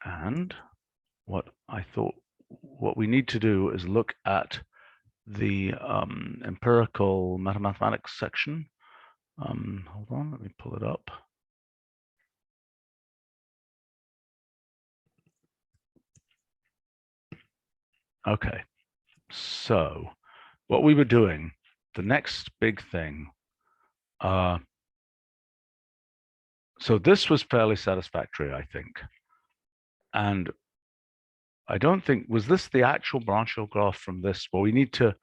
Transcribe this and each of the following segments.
And what we need to do is look at the empirical mathematics section. Hold on, let me pull it up. Okay, so what we were doing, the next big thing, so this was fairly satisfactory, I think. And I don't think, was this the actual branchial graph from this? Well, we need to,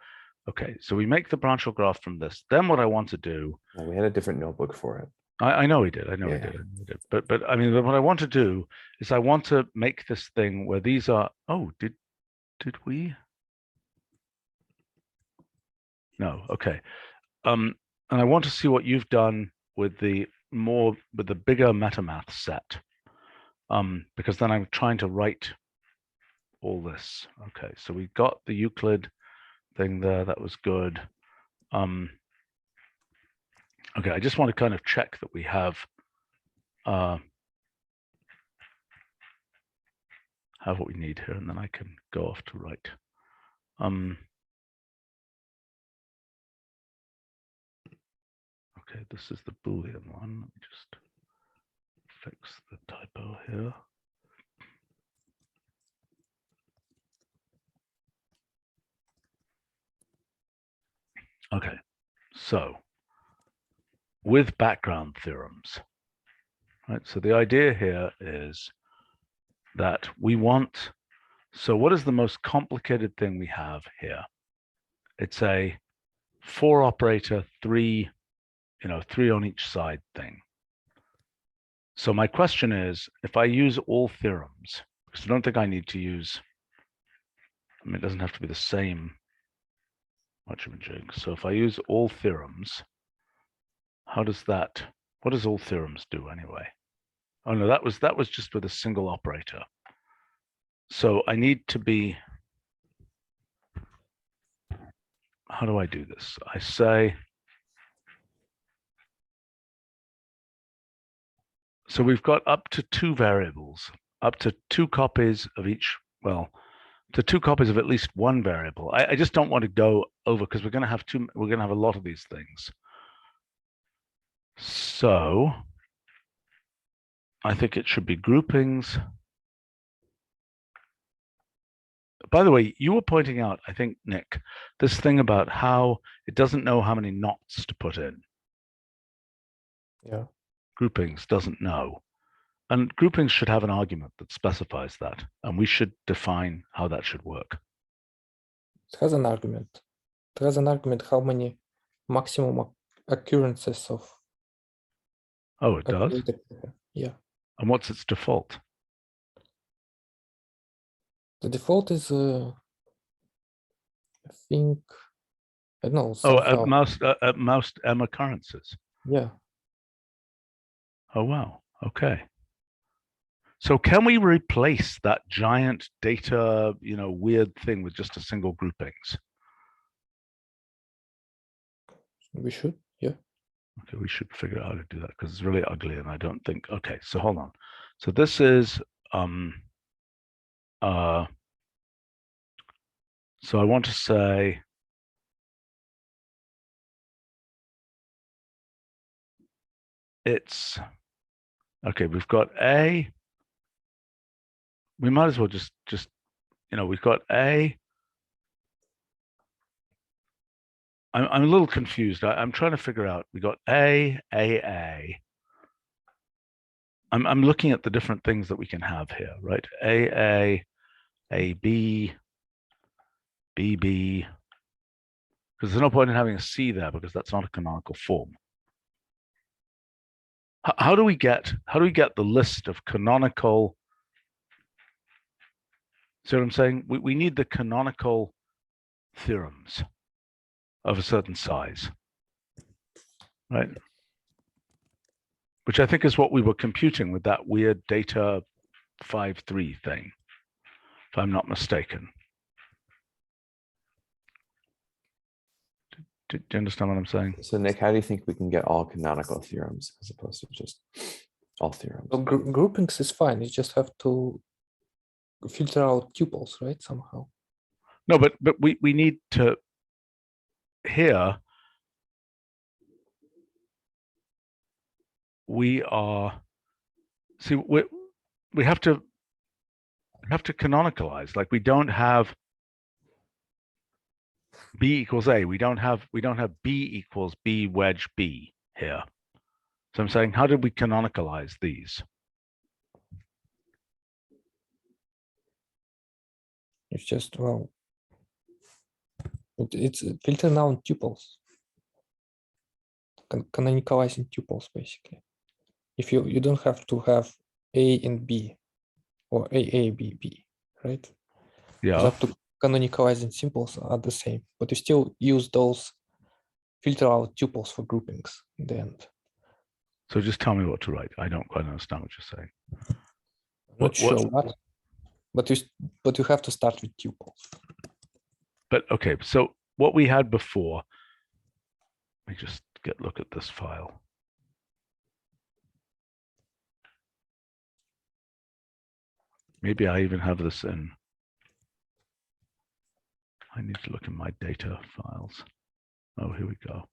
okay, so we make the branchial graph from this. Then what I want to do. Yeah, we had a different notebook for it. I know we did. I know we did. But I mean, what I want to do is I want to make this thing where these are, oh, did we? No, okay. And I want to see what you've done with the bigger metamath set. Because then I'm trying to write all this. Okay, so we got the Euclid thing there. That was good. Okay, I just want to kind of check that we have what we need here, and then I can go off to write. Okay, this is the Boolean one. Let me just fix the typo here. Okay, so with background theorems, right? So the idea here is that we want, so what is the most complicated thing we have here? It's a 4 operator, 3 on each side thing. So my question is, if I use all theorems, because I don't think I need to use, I mean, it doesn't have to be the same much of a jig. So if I use all theorems, how does that, what does all theorems do anyway? Oh no, that was just with a single operator. So I need to be, how do I do this? I say, so we've got up to 2 variables, up to 2 copies of each, well, to 2 copies of at least 1 variable. I just don't want to go over because we're going to have a lot of these things. So I think it should be groupings. By the way, you were pointing out, I think, Nick, this thing about how it doesn't know how many knots to put in. Yeah. Groupings doesn't know. And groupings should have an argument that specifies that. And we should define how that should work. It has an argument. It has an argument how many maximum occurrences of. Oh, it does? Yeah. And what's its default? The default is, I think, I don't know. Oh, Somehow. at most M occurrences. Yeah. Oh, wow. Okay. So can we replace that giant data, weird thing with just a single groupings? We should, yeah. Okay, we should figure out how to do that because it's really ugly and I don't think, okay, so hold on. So this is, so I want to say, it's, okay, we've got A, we might as well just, we've got A. I'm a little confused. I'm trying to figure out, we got A. I'm looking at the different things that we can have here, right? A, B, BB, because there's no point in having a C there because that's not a canonical form. How do we get the list of canonical? See what I'm saying? We need the canonical theorems of a certain size, right? Which I think is what we were computing with that weird data 5.3 thing, if I'm not mistaken. Do you understand what I'm saying? So Nick, how do you think we can get all canonical theorems as opposed to just all theorems? So groupings is fine. You just have to filter out tuples, right? Somehow. No, but we need to here we are see we have to canonicalize. Like we don't have B equals A. We don't have B equals B wedge B here. So I'm saying, how did we canonicalize these? It's just, well, it's filter down tuples. Canonicalizing tuples, basically. If you don't have to have A and B or A, B, B, right? Yeah. Up to canonicalizing symbols are the same, but you still use those filter out tuples for groupings in the end. So just tell me what to write. I don't quite understand what you're saying. I'm not sure what, but you have to start with tuples. But okay, so what we had before, let me just look at this file. Maybe I even have this in. I need to look in my data files. Oh, here we go.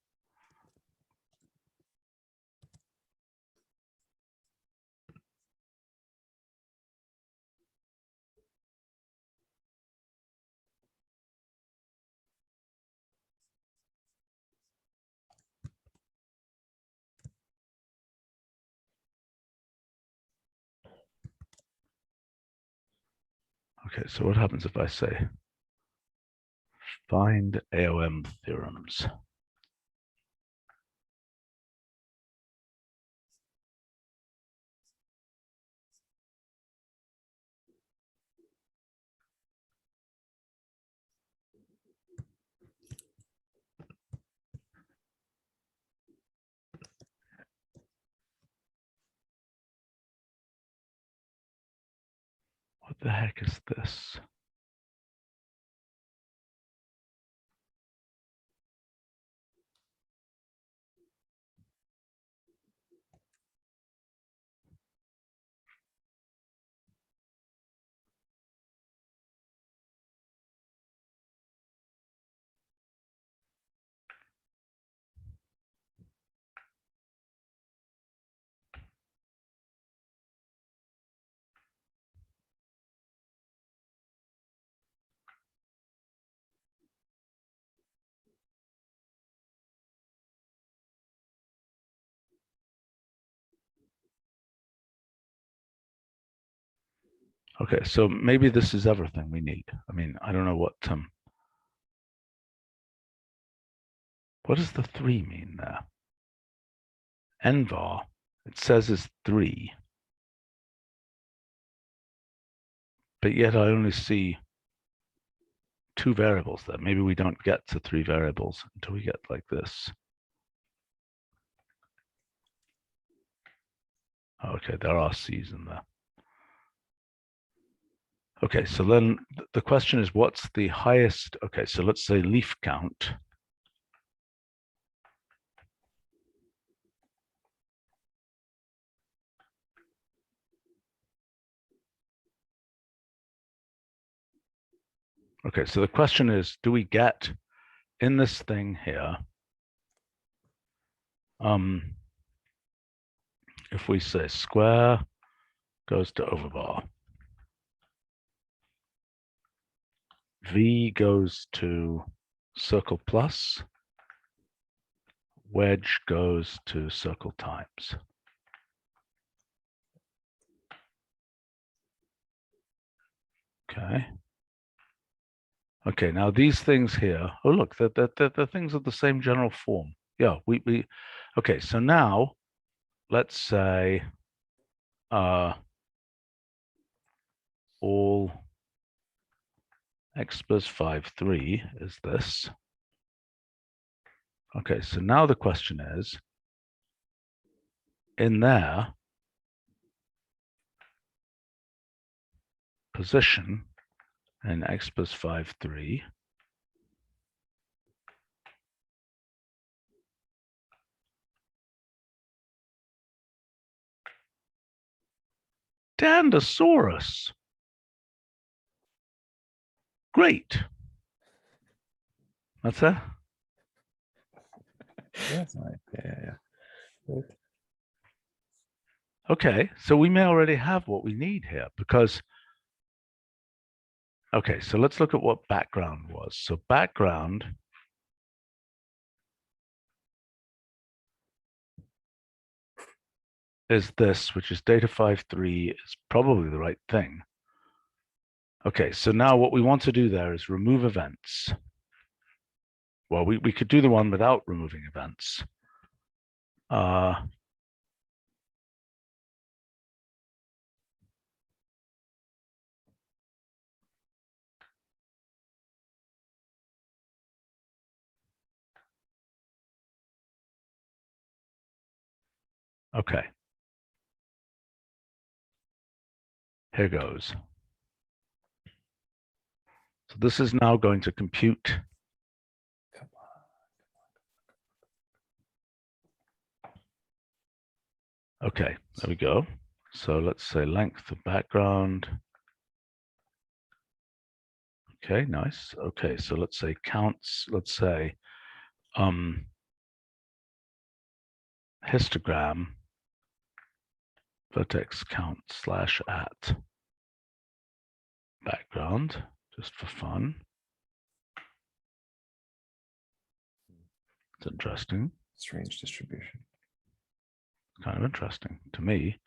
Okay, so what happens if I say find AOM theorems? What the heck is this? Okay, so maybe this is everything we need. I mean, I don't know what does the 3 mean there? Nvar, it says is 3. But yet I only see 2 variables there. Maybe we don't get to 3 variables until we get like this. Okay, there are C's in there. Okay, so then the question is, what's the highest? Okay, so let's say leaf count. Okay, so the question is, do we get in this thing here, if we say square goes to overbar, V goes to circle plus, wedge goes to circle times. Okay. Okay, now these things here, oh look, the things of the same general form. Yeah, okay, so now let's say all x plus 5, 3 is this. Okay, so now the question is, in there, position in x plus 5, 3, Dandosaurus. Great. That's it. That's nice. Yeah. Right. Okay, so we may already have what we need here because, okay, so let's look at what background was. So background is this, which is data 5.3 is probably the right thing. Okay, so now what we want to do there is remove events. Well, we could do the one without removing events. Okay. Here goes. So this is now going to compute. Okay, there we go. So let's say length of background. Okay, nice. Okay, so let's say counts, let's say histogram vertex count /at background, just for fun. It's interesting. Strange distribution. Kind of interesting to me.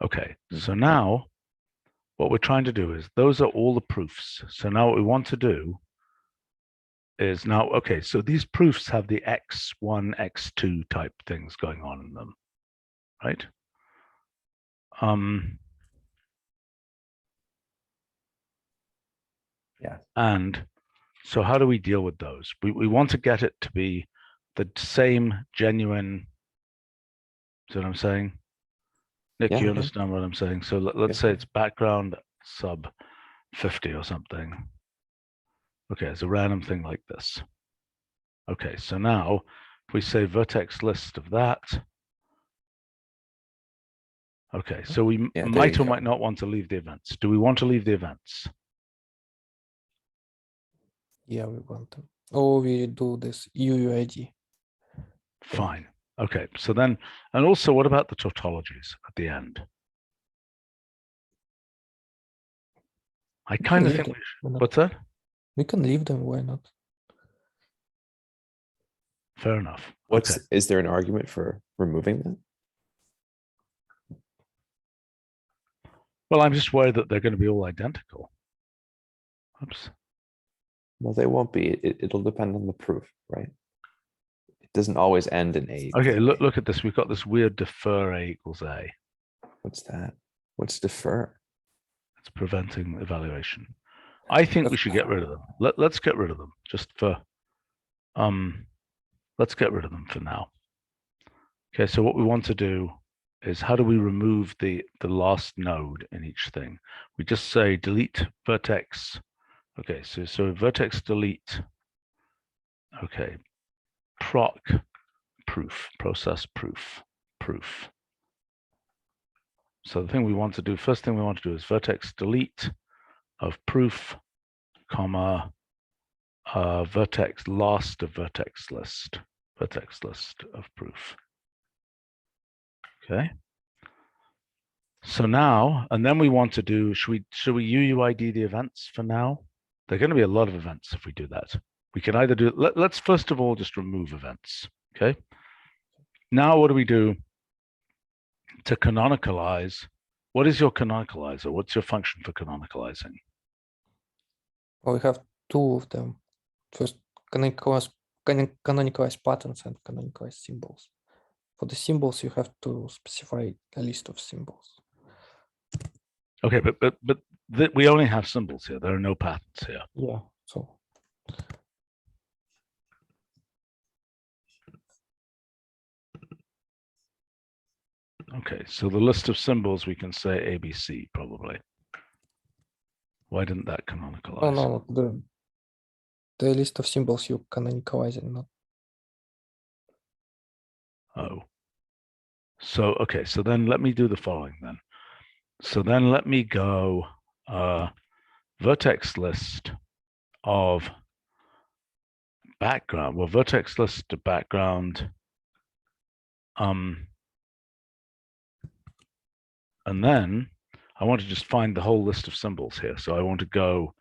Okay, so now what we're trying to do is those are all the proofs. So now what we want to do is now, okay, so these proofs have the x1, x2 type things going on in them, right? Yeah. And so how do we deal with those? We want to get it to be the same genuine, see what I'm saying? Nick, Yeah, you yeah. understand what I'm saying? So let's say it's background sub 50 or something. Okay, it's a random thing like this. Okay, so now if we say vertex list of that. Okay, so we Yeah, there might you or go. might not want to leave the events. Do we want to leave the events? Yeah, we want to. Or we do this UUID. Fine. Okay, so then, and also what about the tautologies at the end? I kind of leave think them. we should, Why not? what's that? We can leave them, why not? Fair enough. Okay, Is there an argument for removing that? well, I'm just worried that they're going to be all identical. Oops. Well, they won't be. It'll depend on the proof, right? It doesn't always end in A. Okay, look at this. We've got this weird defer A equals A. What's that? What's defer? It's preventing evaluation. I think we should get rid of them. Let's get rid of them just for, let's get rid of them for now. Okay, so what we want to do is how do we remove the last node in each thing? We just say delete vertex. Okay, so vertex delete. Okay, proc proof, process proof. So the thing we want to do, first thing we want to do is vertex delete of proof, comma, vertex last of vertex list of proof. Okay. So now, and then we want to do, should we UUID the events for now? There are going to be a lot of events if we do that. We can either do, let's first of all just remove events. Okay. Now what do we do to canonicalize? What is your canonicalizer? What's your function for canonicalizing? Well, we have two of them. First, canonicalize patterns and canonicalize symbols. For the symbols, you have to specify a list of symbols. Okay, but we only have symbols here. There are no patterns here. Yeah, so Okay, so the list of symbols we can say ABC probably. Why didn't that canonicalize? no, the list of symbols you canonicalize and not. Oh. So okay, so then let me do the following then. So then let me go vertex list of background, well, vertex list to background, and then I want to just find the whole list of symbols here. So I want to go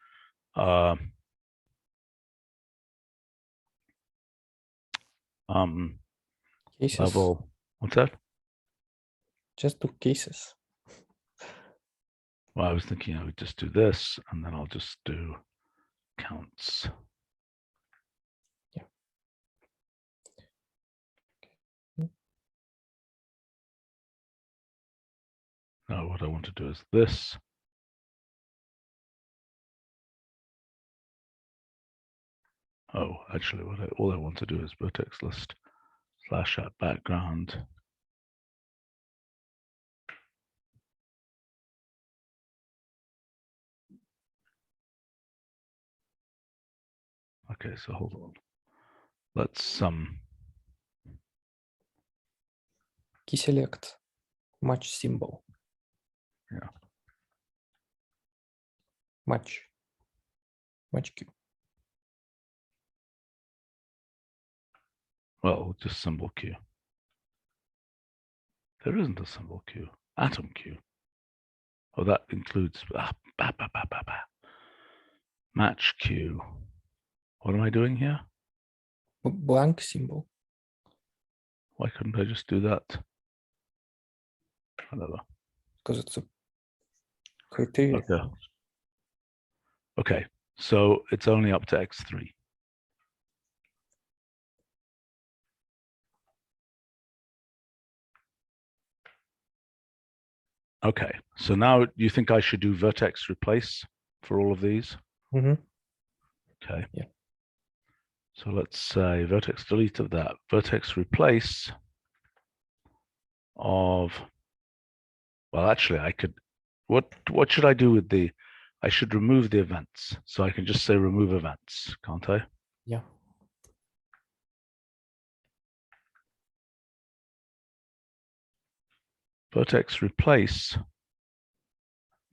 Cases. level, what's that? Just do cases. Well, I was thinking I would just do this, and then I'll just do counts. Yeah. Now what I want to do is this. Oh, actually, all I want to do is vertex list slash at background. Okay, so hold on. Let's Key select match symbol. Yeah. Match Q. well, just symbol Q. There isn't a symbol Q. Atom Q. Oh, that includes match Q. What am I doing here? Blank symbol. Why couldn't I just do that? Whatever. Because it's a criteria. Okay. Okay. So it's only up to x3. Okay. So now you think I should do vertex replace for all of these? Mm-hmm. Okay. Yeah. So let's say vertex delete of that. Vertex replace of, well, actually I could, what should I do with the, I should remove the events. So I can just say remove events, can't I? Yeah. Vertex replace.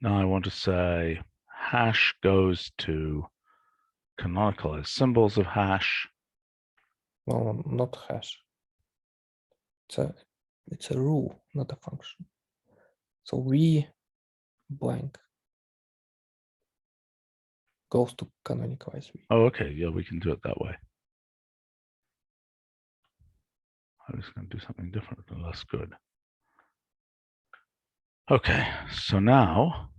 Now I want to say hash goes to canonical as symbols of hash. No, not hash. It's a rule, not a function. So v blank goes to canonicalize v. Oh, okay. Yeah, we can do it that way. I was going to do something different, but that's good. Okay, so now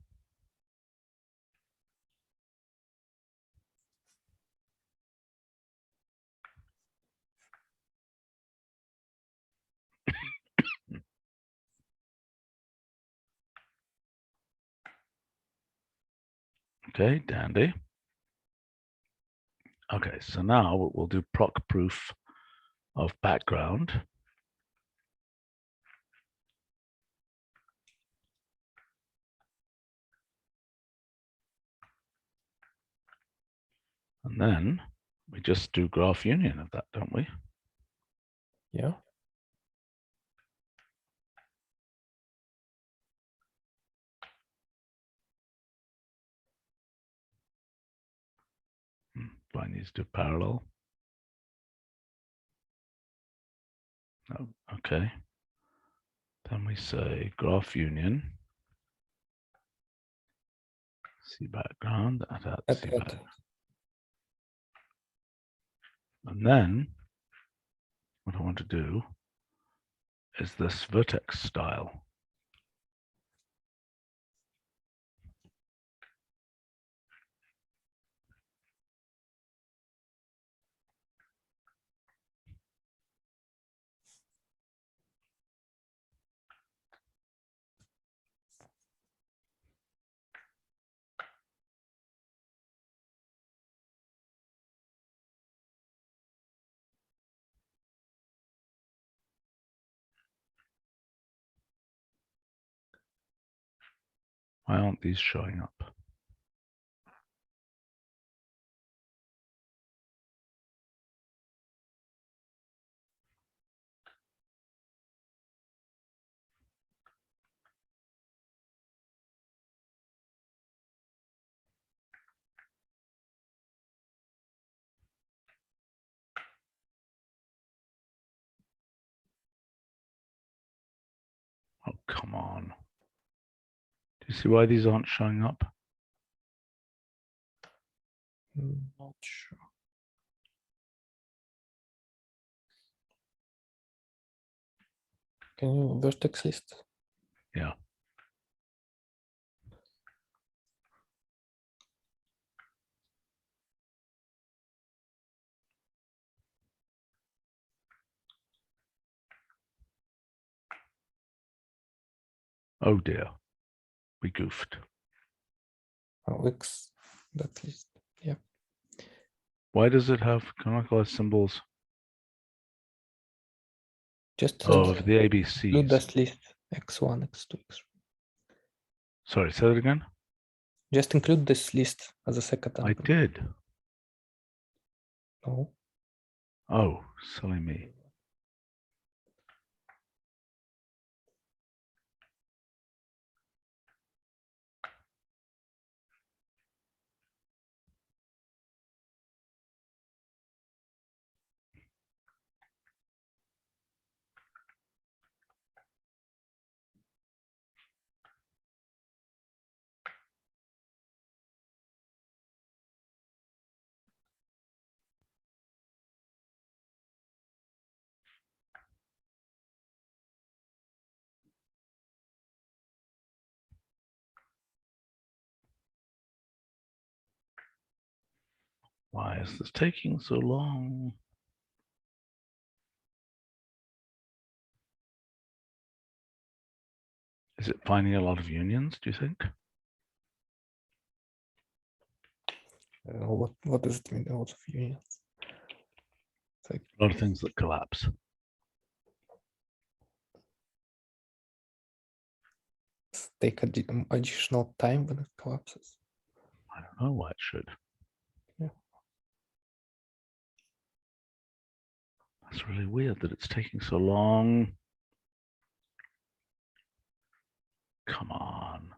okay, dandy. Okay, so now we'll do proc proof of background. And then we just do graph union of that, don't we? Yeah. Do I need to do parallel? No, okay. Then we say graph union. See background, at see background. And then what I want to do is this vertex style. Why aren't these showing up? Oh, come on. Do you see why these aren't showing up? Not sure. Can you vertex list? Yeah. Oh dear. We goofed. Oh, X that list. Yeah. Why does it have canonicalized symbols Just of the include ABCs? that list x1, x2, x3. Sorry, say that again. Just include this list as a second I argument. did. No. Oh, silly me. Why is this taking so long? Is it finding a lot of unions, do you think? What does it mean? A lot of unions. It's like A lot of things that collapse. take additional time when it collapses. I don't know why it should. Yeah. That's really weird that it's taking so long. Come on.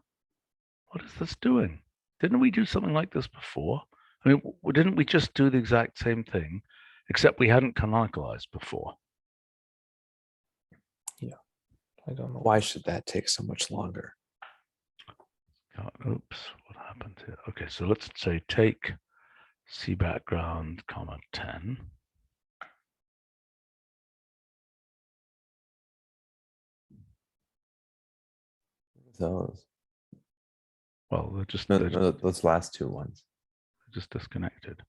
What is this doing? Didn't we do something like this before? I mean, didn't we just do the exact same thing, except we hadn't canonicalized before? I don't know. Why should that take so much longer? Oh, oops, what happened here? Okay, so let's say take C background, comma 10. Those. Well, they're just No, those last two ones. just disconnected.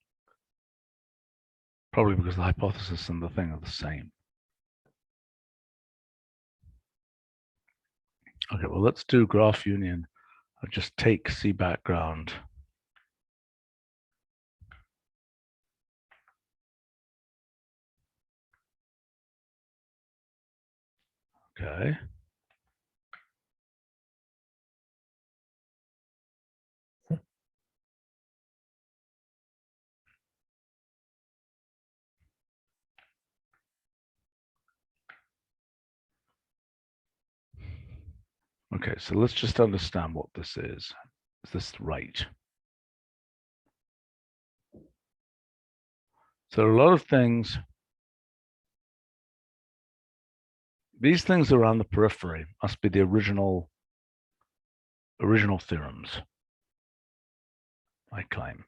Probably because the hypothesis and the thing are the same. Okay, well, let's do graph union. I'll just take C background. Okay. Okay, so let's just understand what this is. Is this right? So a lot of things, these things around the periphery must be the original theorems, I claim.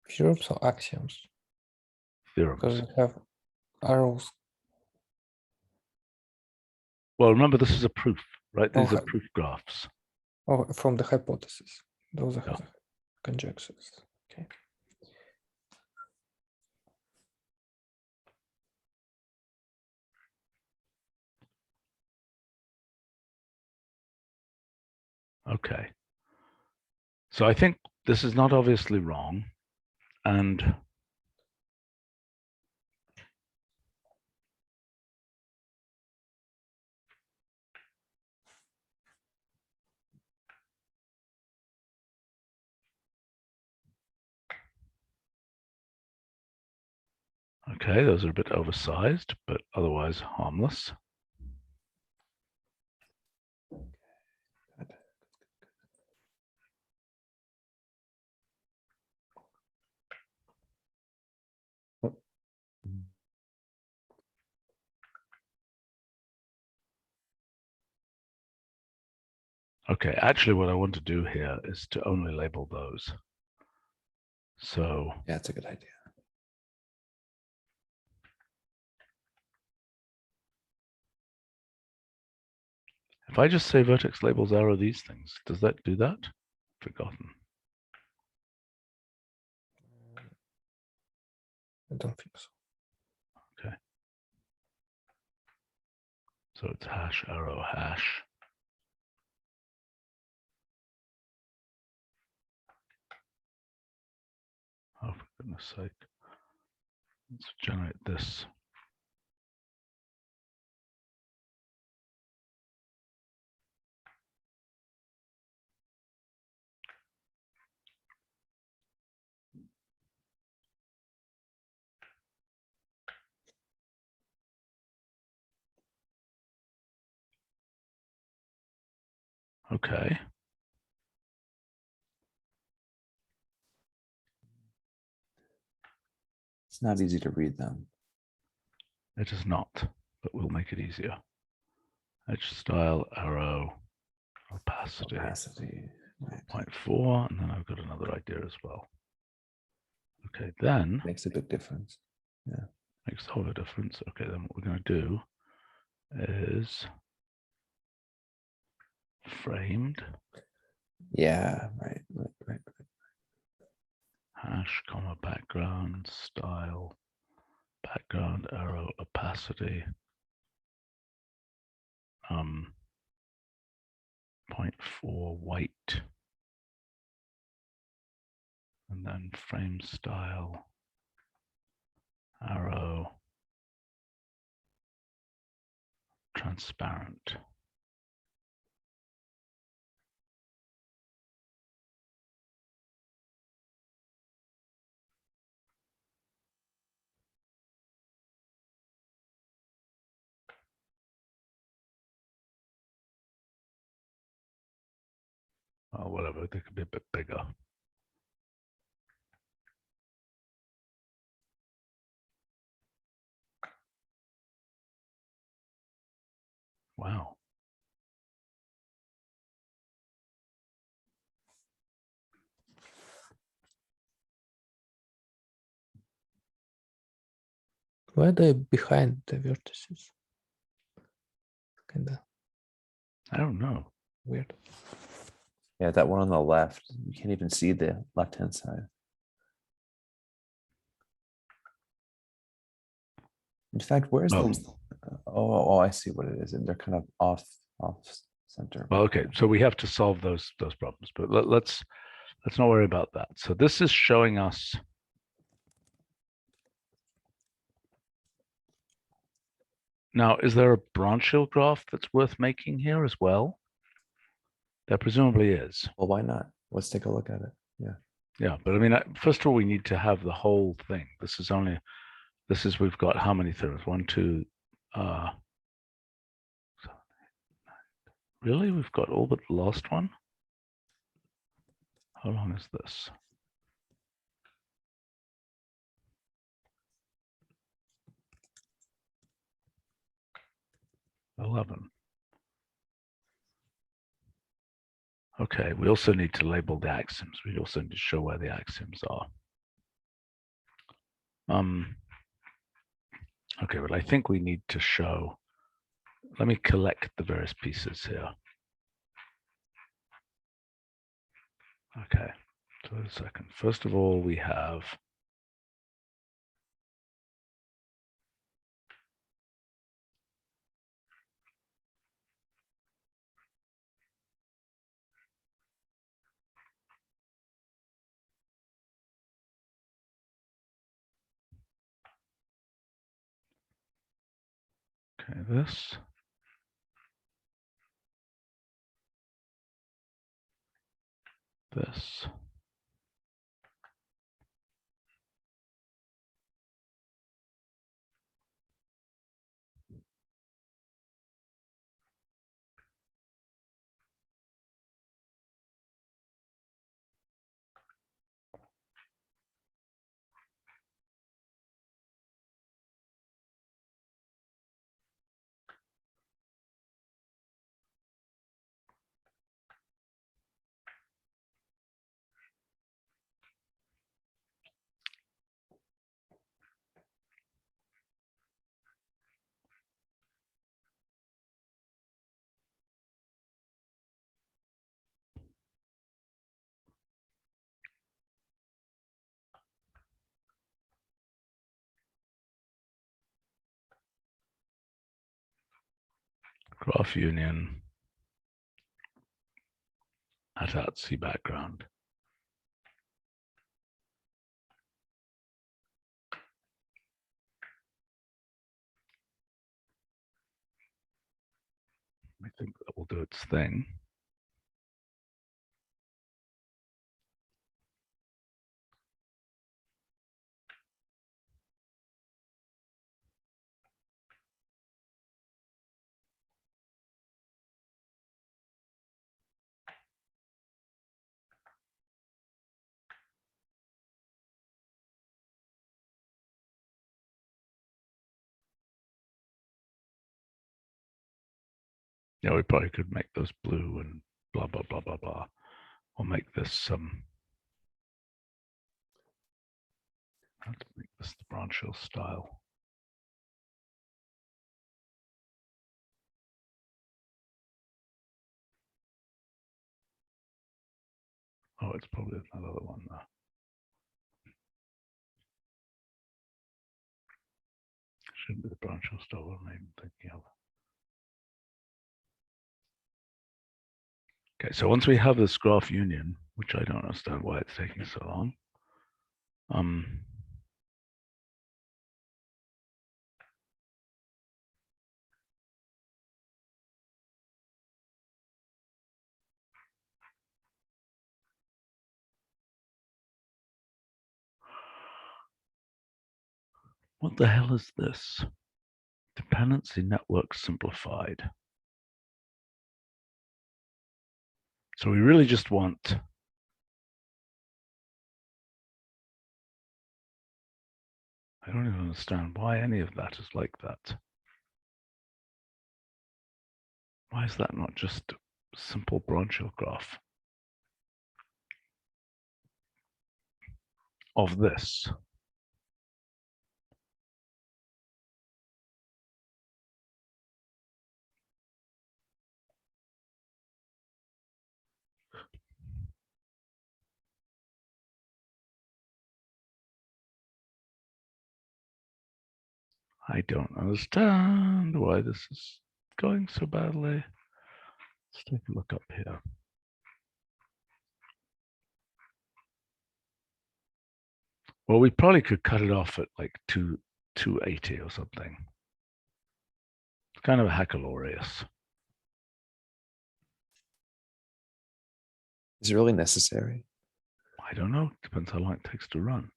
Theorems or axioms? Because Theorems. we have arrows. Well, remember, this is a proof, right? These Oh, are proof graphs. Oh, from the hypothesis. Those are Yeah. conjectures. Okay. Okay. So I think this is not obviously wrong. And okay, those are a bit oversized, but otherwise harmless. Okay, actually what I want to do here is to only label those. So Yeah, it's a good idea. if I just say vertex labels arrow these things, does that do that? Forgotten. I don't think so. So it's hash arrow hash. Oh, for goodness sake. Let's generate this. Okay. It's not easy to read them. It is not, but we'll make it easier. Edge style arrow opacity Opacity. Right. 0.4, and then I've got another idea as well. Okay, then Makes a big difference. Yeah. makes all the difference. Okay, then what we're going to do is framed Yeah, right. hash comma background style background arrow opacity 0.4 white, and then frame style arrow transparent. Or whatever, they could be a bit bigger. Wow. Why are they behind the vertices? Kinda I don't know. weird. Yeah, that one on the left, you can't even see the left-hand side. In fact, where's Oh. the? Oh, I see what it is, and they're kind of off center. Well, okay, so we have to solve those problems, but let's not worry about that. So this is showing us now, is there a branch hill graph that's worth making here as well? There presumably is. Well, why not? Let's take a look at it. Yeah. Yeah, but I mean, first of all, we need to have the whole thing. We've got how many theorems? 1, 2, really? We've got all but the last one? How long is this? $11. Okay, we also need to label the axioms. We also need to show where the axioms are. Okay, but I think we need to show, let me collect the various pieces here. Okay, so a second. First of all, we have this. This. graph union at C background. I think that will do its thing. Yeah, we probably could make those blue and blah, blah, blah, blah, blah. Or make this, let's make this the branch hill style. Oh, it's probably another one there. Shouldn't be the branch hill style, what am I even thinking of? Okay, so once we have this graph union, which I don't understand why it's taking so long. What the hell is this? Dependency network simplified. So we really just want I don't even understand why any of that is like that. Why is that not just a simple branch hill graph of this? I don't understand why this is going so badly. Let's take a look up here. Well, we probably could cut it off at like 280 or something. It's kind of hackalorious. Is it really necessary? I don't know. Depends how long it takes to run.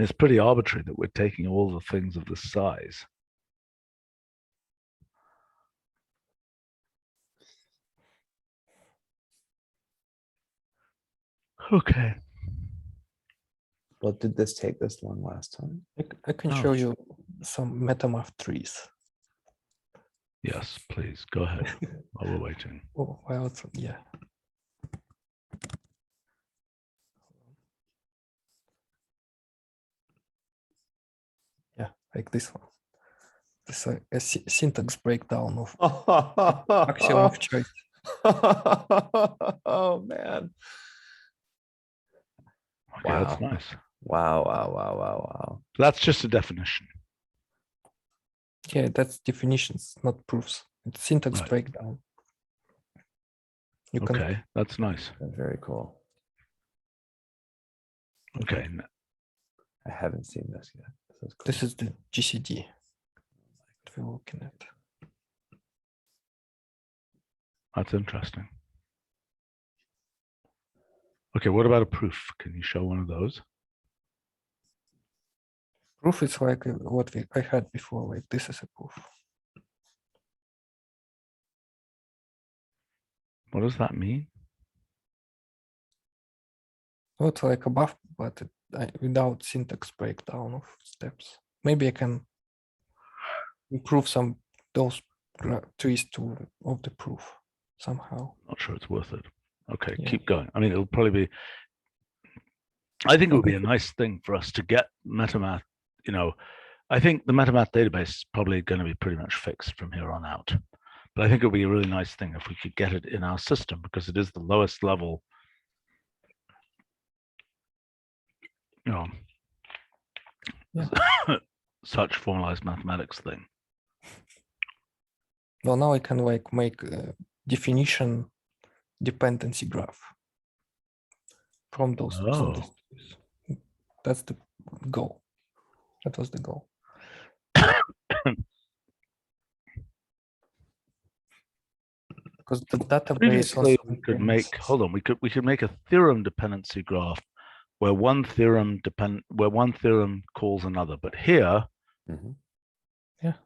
It's pretty arbitrary that we're taking all the things of this size. Okay. Well, did this take this long last time? I can Oh. show you some MetaMath trees. Yes, please go ahead while we're waiting. Oh, well, yeah. Yeah, like this one. This is a syntax breakdown of axiom of choice. Oh man. Okay, that's Wow. nice. Wow, wow, wow, wow, wow. That's just a definition. Yeah, that's definitions, not proofs. It's syntax Right. breakdown. You can Okay, that's nice. Very cool. Okay, I haven't seen this yet. This is cool. This is the GCD that we're looking at. that's interesting. Okay, what about a proof? Can you show one of those? Proof is like what I had before, like this is a proof. What does that mean? So it's like above, but without syntax breakdown of steps. Maybe I can improve some those trees of the proof somehow. Not sure it's worth it. Okay, Yeah. keep going. I mean, it'll probably be, I think it would be a nice thing for us to get MetaMath, you know, I think the MetaMath database is probably going to be pretty much fixed from here on out. But I think it would be a really nice thing if we could get it in our system because it is the lowest level, you know, Yeah. such formalized mathematics thing. Well, now I can like make a definition dependency graph from those. From these trees. That's the goal. That was the goal. Because the database Previously, also we could contains- make, hold on, we could make a theorem dependency graph where one theorem calls another. But here, Mhm.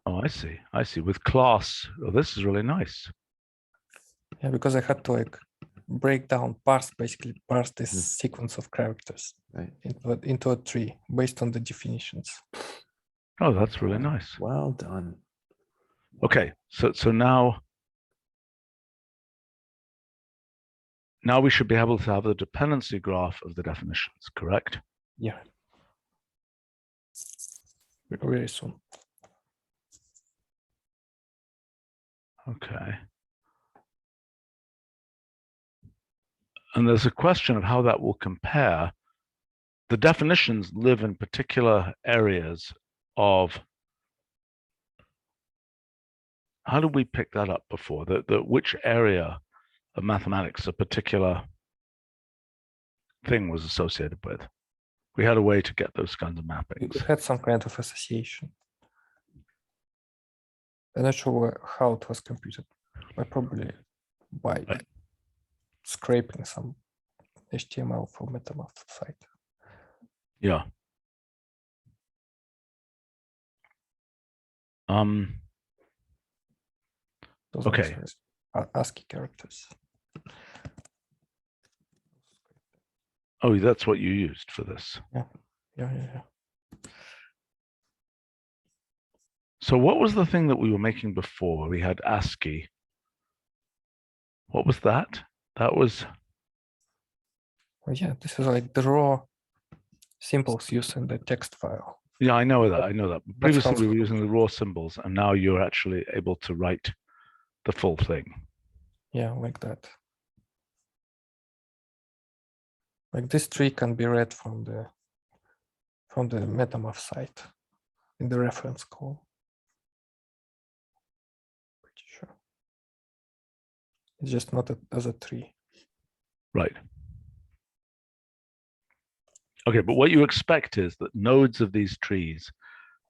oh, I see. With class, oh, this is really nice. Yeah, because I had to like break down, basically parse this sequence of characters Right. into a tree based on the definitions. Oh, that's really nice. Well done. Okay, so now we should be able to have the dependency graph of the definitions, correct? Yeah. Very soon. Okay. And there's a question of how that will compare. The definitions live in particular areas of, how did we pick that up before? Which area of mathematics a particular thing was associated with? We had a way to get those kinds of We mappings. had some kind of association. I'm not sure how it was computed, but probably by Right. scraping some HTML from MetaMath site. Yeah. Those Okay. are ASCII characters. Oh, that's what you used for this. Yeah. So what was the thing that we were making before? We had ASCII. What was that? That was, Well, yeah, this is like the raw symbols used in the text file. yeah, I know that. Previously, how- we were using the raw symbols, and now you're actually able to write the full thing. Yeah, like that. Like this tree can be read from the MetaMath site in the reference call. Pretty sure. It's just not as a tree. Right. Okay, but what you expect is that nodes of these trees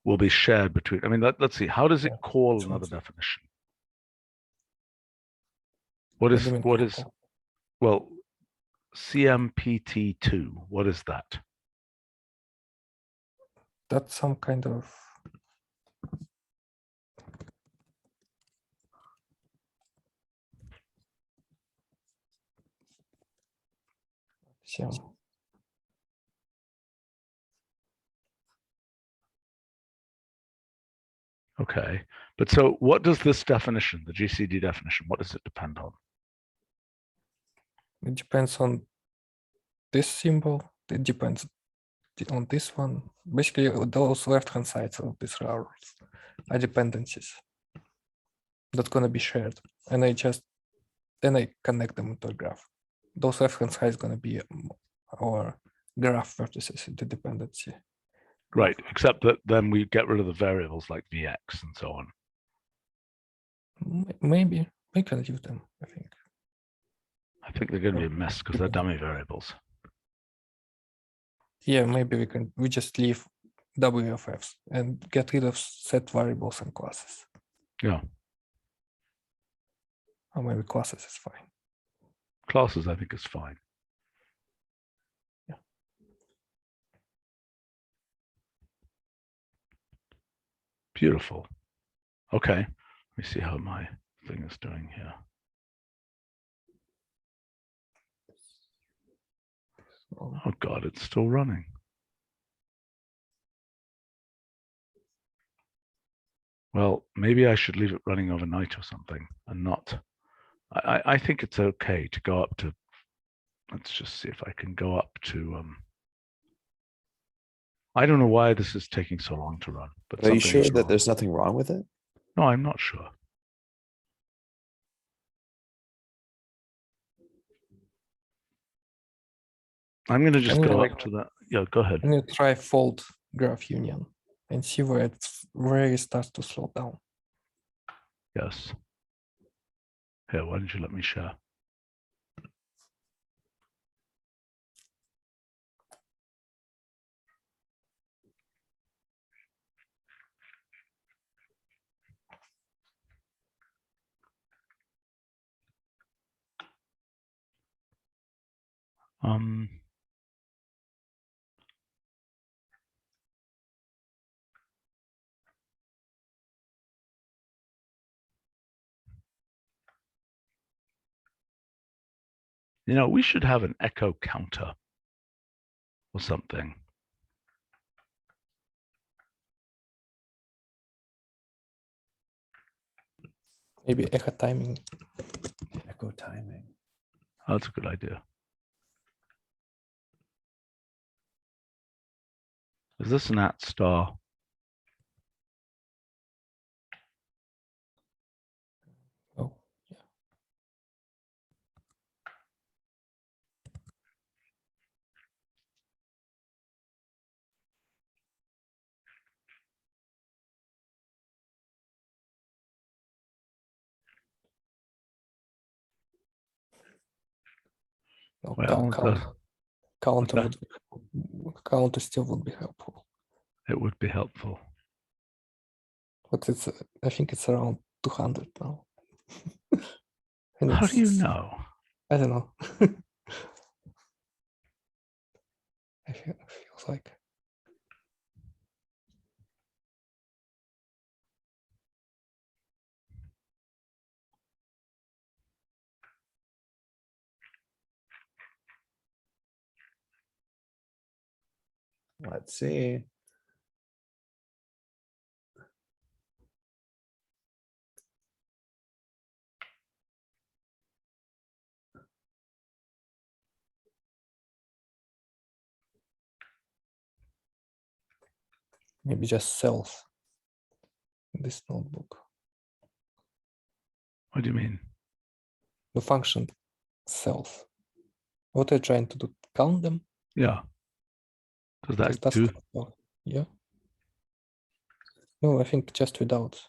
will be shared between, I mean, let's see, how does it Yeah, call sure. another definition? What do you mean is, call? well, CMPT2, what is that? That's some kind of Okay, but so what does this definition, the GCD definition, what does it depend on? it depends on this symbol. It depends on this one. Basically, those left-hand sides of these rows are dependencies that's going to be shared, and then I connect them into a graph. Those left-hand sides going to be our graph vertices in the dependency. Right, except that then we get rid of the variables like Vx and so on. Maybe we can leave them, I think. I think they're going to be a mess because they're dummy variables. Yeah, maybe we just leave WFFs and get rid of set variables and classes. Yeah. Or maybe classes is fine. Classes, I think, is fine. Yeah. Beautiful. Okay, let me see how my thing is doing here. Oh God, it's still running. Well, maybe I should leave it running overnight or something and not. I think it's okay to go up to, let's just see if I can go up to, I don't know why this is taking so long to run, but Are you something sure is that wrong. there's nothing wrong with it? No, I'm not sure. I'm going to just go up to that. Yeah, go ahead. And you try fold graph union and see where it starts to slow down. Yes. Here, why don't you let me share? You know, we should have an echo counter or something. Maybe echo timing. Echo timing. Oh, that's a good idea. Is this an @ star? Oh, yeah. No, Well, counter counter still would be helpful. it would be helpful. But it's I think it's around 200 now. And How do you it's- know? I don't know. I feels like. Let's see. Maybe just cells in this notebook. What do you mean? The function cells. What are you trying to do? Count them? Yeah. Does that Just do? oh, yeah. No, I think just without.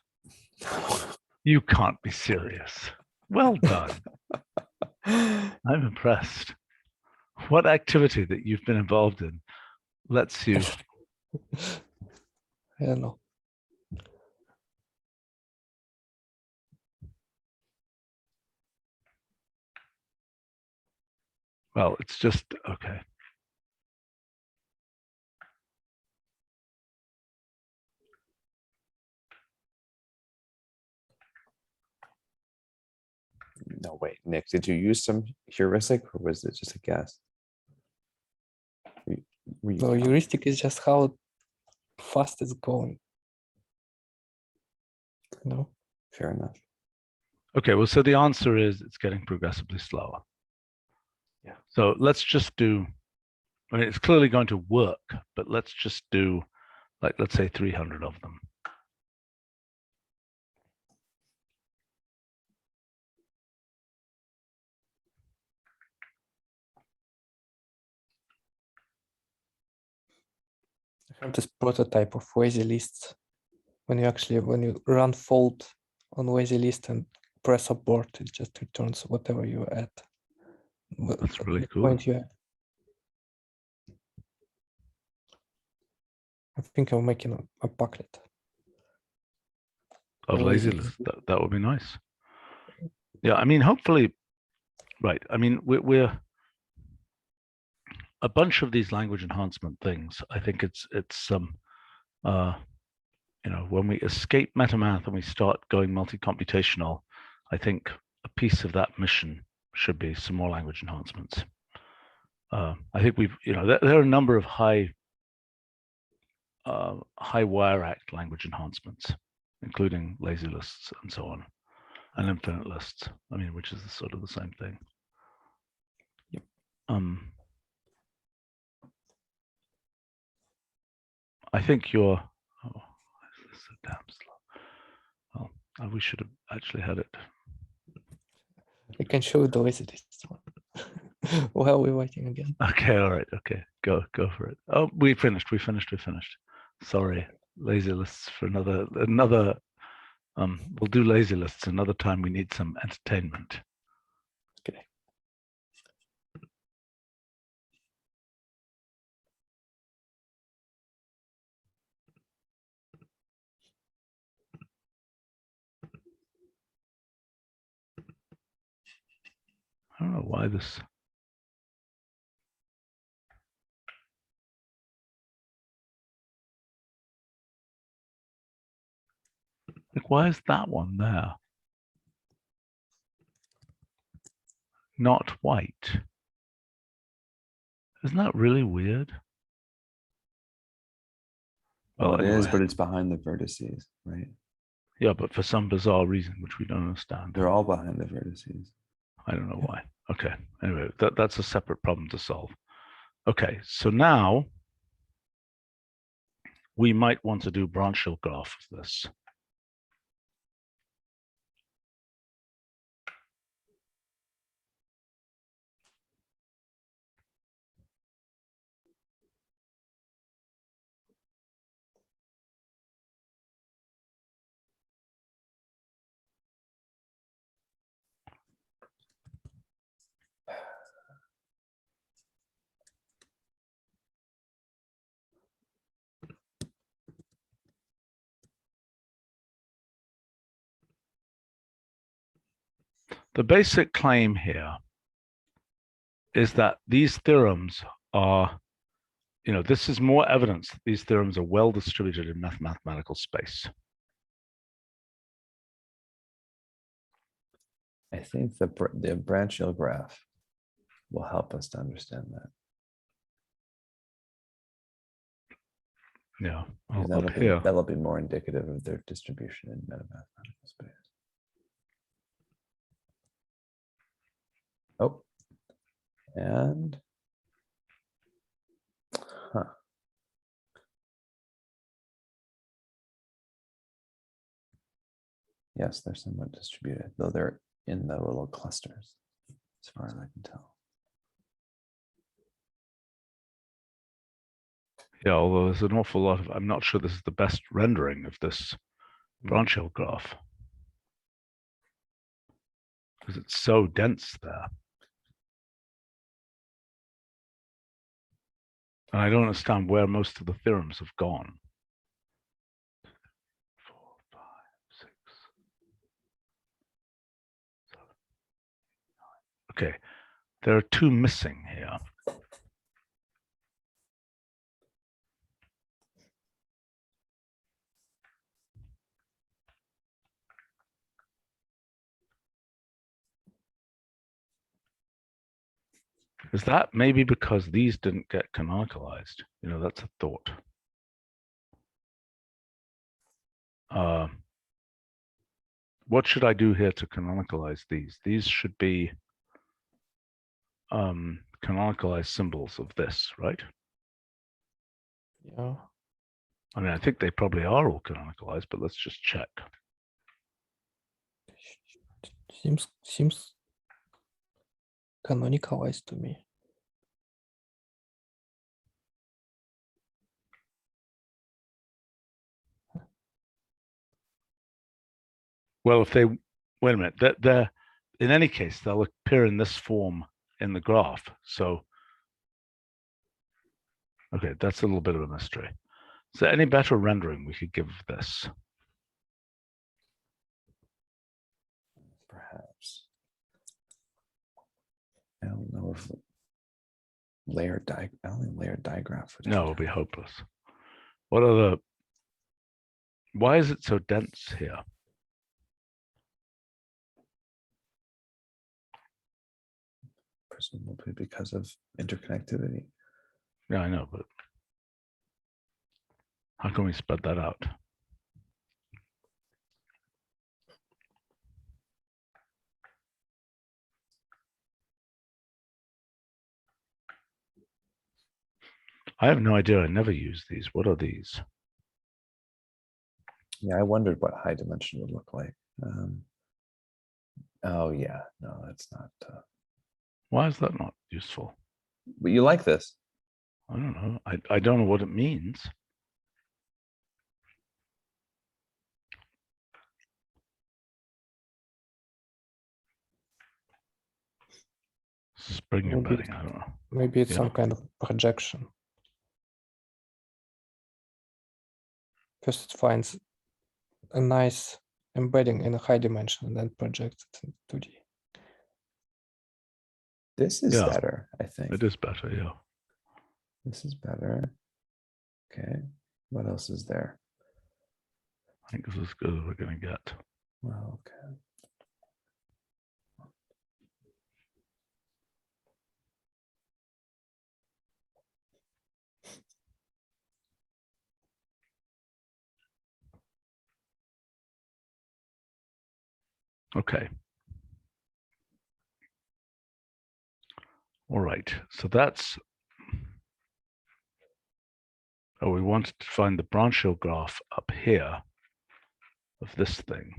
You can't be serious. Well done. I'm impressed. What activity that you've been involved in lets you? I don't know. Well, it's just okay. No, wait, Nick, did you use some heuristic or was it just a guess? Were you No, count- heuristic is just how fast it's going. No. Fair enough. Okay, well, so the answer is it's getting progressively slower. Yeah. So let's just do, I mean, it's clearly going to work, but let's just do, like, let's say 300 of them. I have this prototype of lazy lists. When you run fold on lazy list and press abort, it just returns whatever you add. That's At really the cool. point you I think I'm making a bucket. Of Lazy lazy list. That would be nice. Yeah, I mean, hopefully, right. I mean, we're a bunch of these language enhancement things. I think it's you know, when we escape MetaMath and we start going multi-computational, I think a piece of that mission should be some more language enhancements. I think we've, you know, there are a number of high wire act language enhancements, including lazy lists and so on, and infinite lists. I mean, which is sort of the same thing. Yep. I think you're. Oh, this is so damn slow. Well, we should have actually had it. I can show you the lazy list one. While we're waiting again. Okay, all right, okay, go for it. Oh, we finished. Sorry, lazy lists for another We'll do lazy lists another time. We need some entertainment. Okay. I don't know why this. Like, why is that one there? Not white. Isn't that really weird? Well, it is, anyway. but it's behind the vertices, right? Yeah, but for some bizarre reason, which we don't understand. They're all behind the vertices. I don't know why. Okay. Anyway, that's a separate problem to solve. Okay, so now we might want to do branch hill graph of this. The basic claim here is that these theorems are, this is more evidence that these theorems are well distributed in mathematical space. I think the branch hill graph will help us to understand that. Yeah, Because up here. that'll be more indicative of their distribution in mathematical space. Oh, and yes, they're somewhat distributed, though they're in the little clusters, as far as I can tell. Yeah, although there's an awful lot of, I'm not sure this is the best rendering of this branch hill graph, because it's so dense there. And I don't understand where most of the theorems have gone. 4, 5, 6, 7, 8, 9. Okay, there are 2 missing here. Is that maybe because these didn't get canonicalized? That's a thought. What should I do here to canonicalize these? These should be canonicalized symbols of this, right? Yeah. I mean, I think they probably are all canonicalized, but let's just check. Seems canonicalized to me. Well, if they, wait a minute, they're in any case, they'll appear in this form in the graph. So, okay, that's a little bit of a mystery. Is there any better rendering we could give of this? Perhaps. I don't know if layered digraph. No, it'll be hopeless. What are the, why is it so dense here? Presumably because of interconnectivity. Yeah, I know, but how can we spread that out? I have no idea. I never use these. What are these? Yeah, I wondered what high dimension would look like. Oh yeah, no, that's not. Why is that not useful? But you like this? I don't know. I don't know what it means. Spring Maybe embedding, I don't know. Maybe it's Yeah. some kind of projection. First it finds a nice embedding in a high dimension and then projects it in 2D. This is Yeah. better, I think. It is better, yeah. This is better. Okay. What else is there? I think this is as good as we're going to get. Well, okay. Okay. All right. So that's. Oh, we wanted to find the branch hill graph up here of this thing.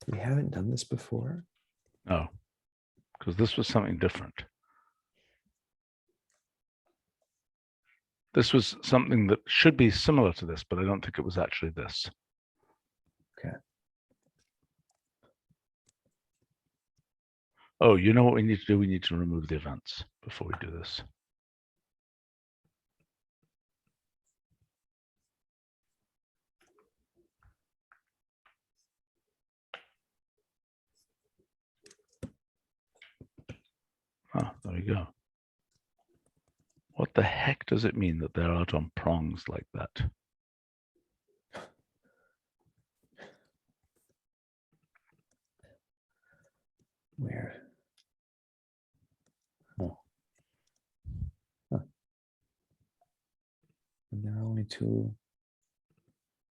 We haven't done this before. No, because this was something different. This was something that should be similar to this, but I don't think it was actually this. Okay. Oh, you know what we need to do? We need to remove the events before we do this. Ah, there we go. What the heck does it mean that they're out on prongs like that? Weird. Oh. Huh. And there are only two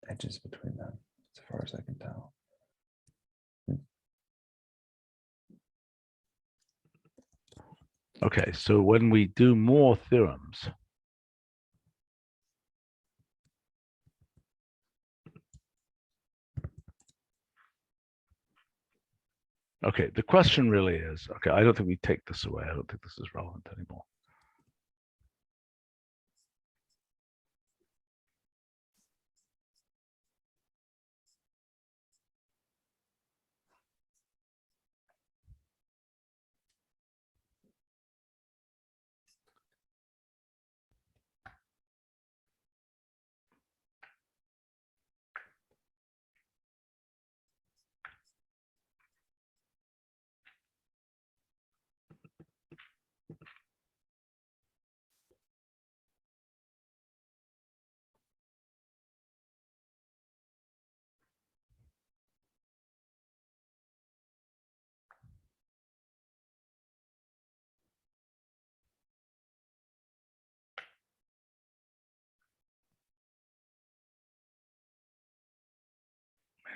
edges between them, as far as I can tell. Okay, so when we do more theorems, okay, the question really is, okay, I don't think we take this away. I don't think this is relevant anymore.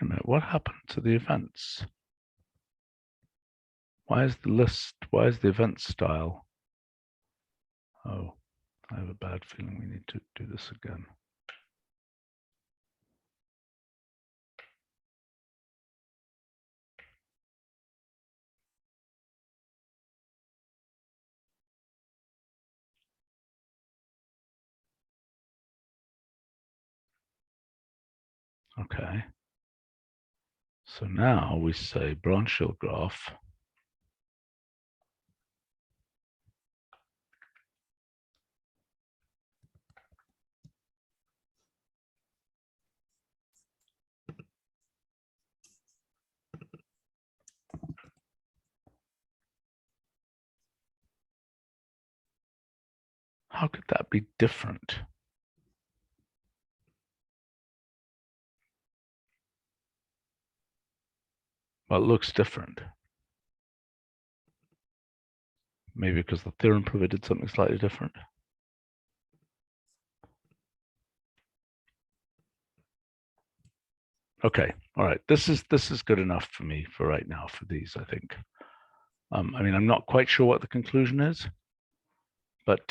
Wait a minute, what happened to the events? Why is the list, why is the event style? Oh, I have a bad feeling we need to do this again. Okay. So now we say branch hill graph. How could that be different? Well, it looks different. Maybe because the theorem proof did something slightly different. Okay, all right. This is good enough for me for right now for these, I think. I mean, I'm not quite sure what the conclusion is, but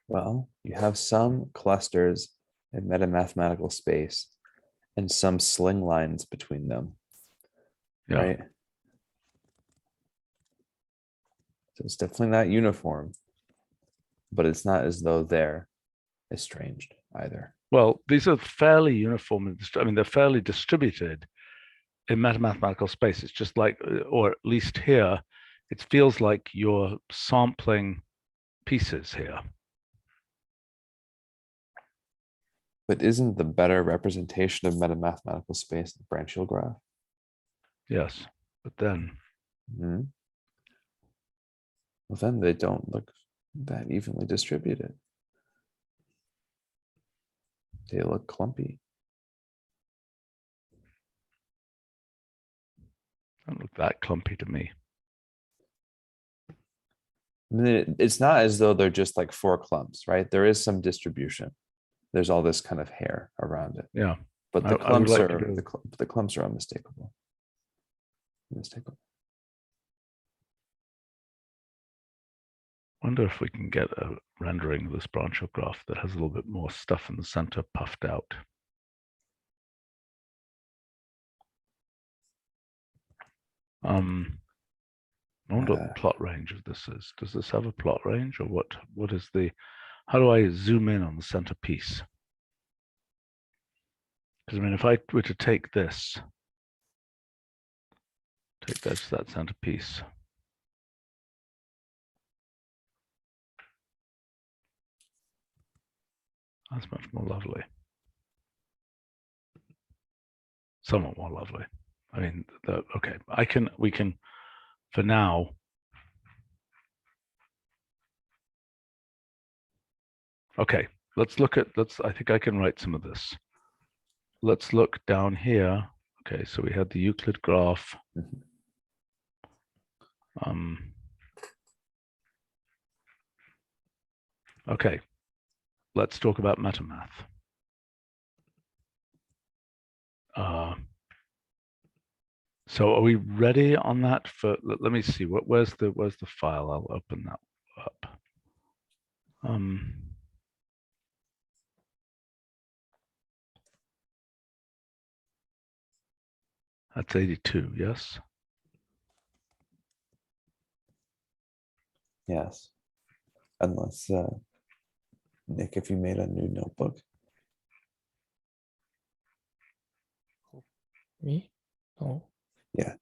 Well, you have some clusters in metamathematical space and some sling lines between them, Yeah. right? So it's definitely not uniform, but it's not as though they're estranged either. Well, these are fairly uniform. I mean, they're fairly distributed in mathematical space. It's just like, or at least here, it feels like you're sampling pieces here. But isn't the better representation of metamathematical space the branchial graph? Yes, but then, Mhm. Well, then they don't look that evenly distributed. They look clumpy. don't look that clumpy to me. I mean, it's not as though they're just like 4 clumps, right? There is some distribution. There's all this kind of hair around it, Yeah, but I the would clumps like are to go. the clumps are unmistakable. Unmistakable. Wonder if we can get a rendering of this branchial graph that has a little bit more stuff in the center puffed out. I wonder what the plot range of this is. Does this have a plot range, or what is the, how do I zoom in on the center piece? Because I mean, if I were to take this, that center piece. That's much more lovely. Somewhat more lovely. I mean, okay, we can, for now, okay, let's look at, I think I can write some of this. Let's look down here. Okay, so we had the Euclid graph. Okay, let's talk about metamath. So are we ready on that? For let me see. Where's the file? I'll open that up. That's 82. Yes. Yes. Unless, Nick, if you made a new notebook. Me? No. Yeah.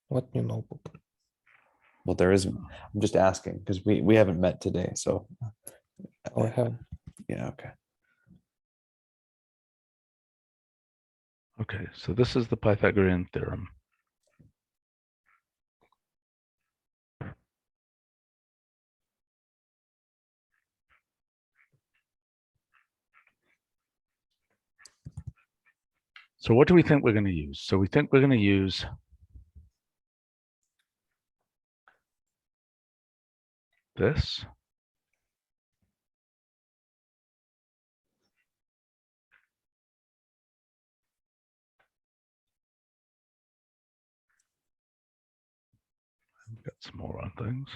What new notebook? Well, there is, I'm just asking because we haven't met today. So, Oh, I haven't. yeah, okay. Okay, so this is the Pythagorean theorem. So what do we think we're going to use? So we think we're going to use this. We've got some more on things.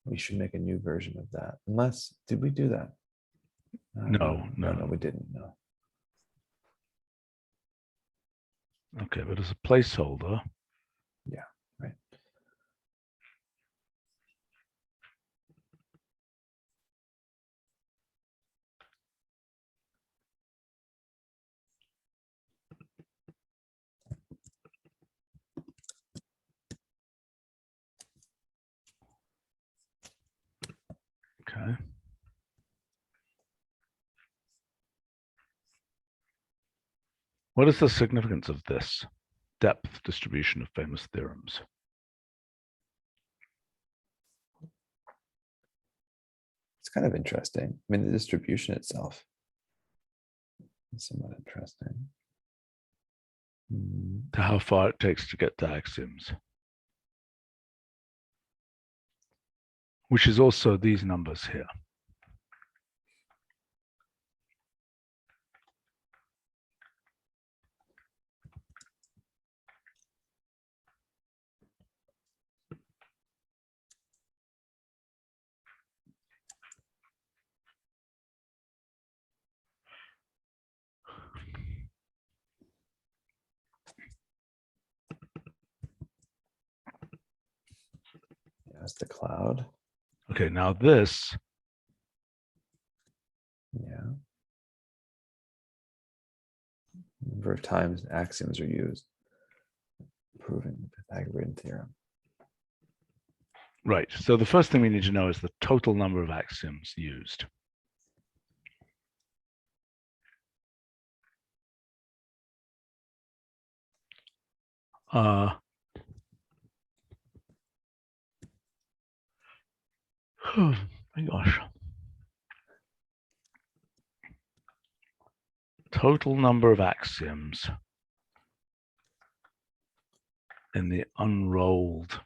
We should make a new version of that. Unless, did we do that? No, We didn't. No. Okay, but as a placeholder. Yeah, right. Okay. What is the significance of this depth distribution of famous theorems? It's kind of interesting. I mean, the distribution itself is somewhat interesting. to how far it takes to get to axioms, which is also these numbers here. That's the cloud. Okay, now this, Yeah. Number of times axioms are used, proving the Pythagorean theorem. right. So the first thing we need to know is the total number of axioms used. Oh my gosh. Total number of axioms in the unrolled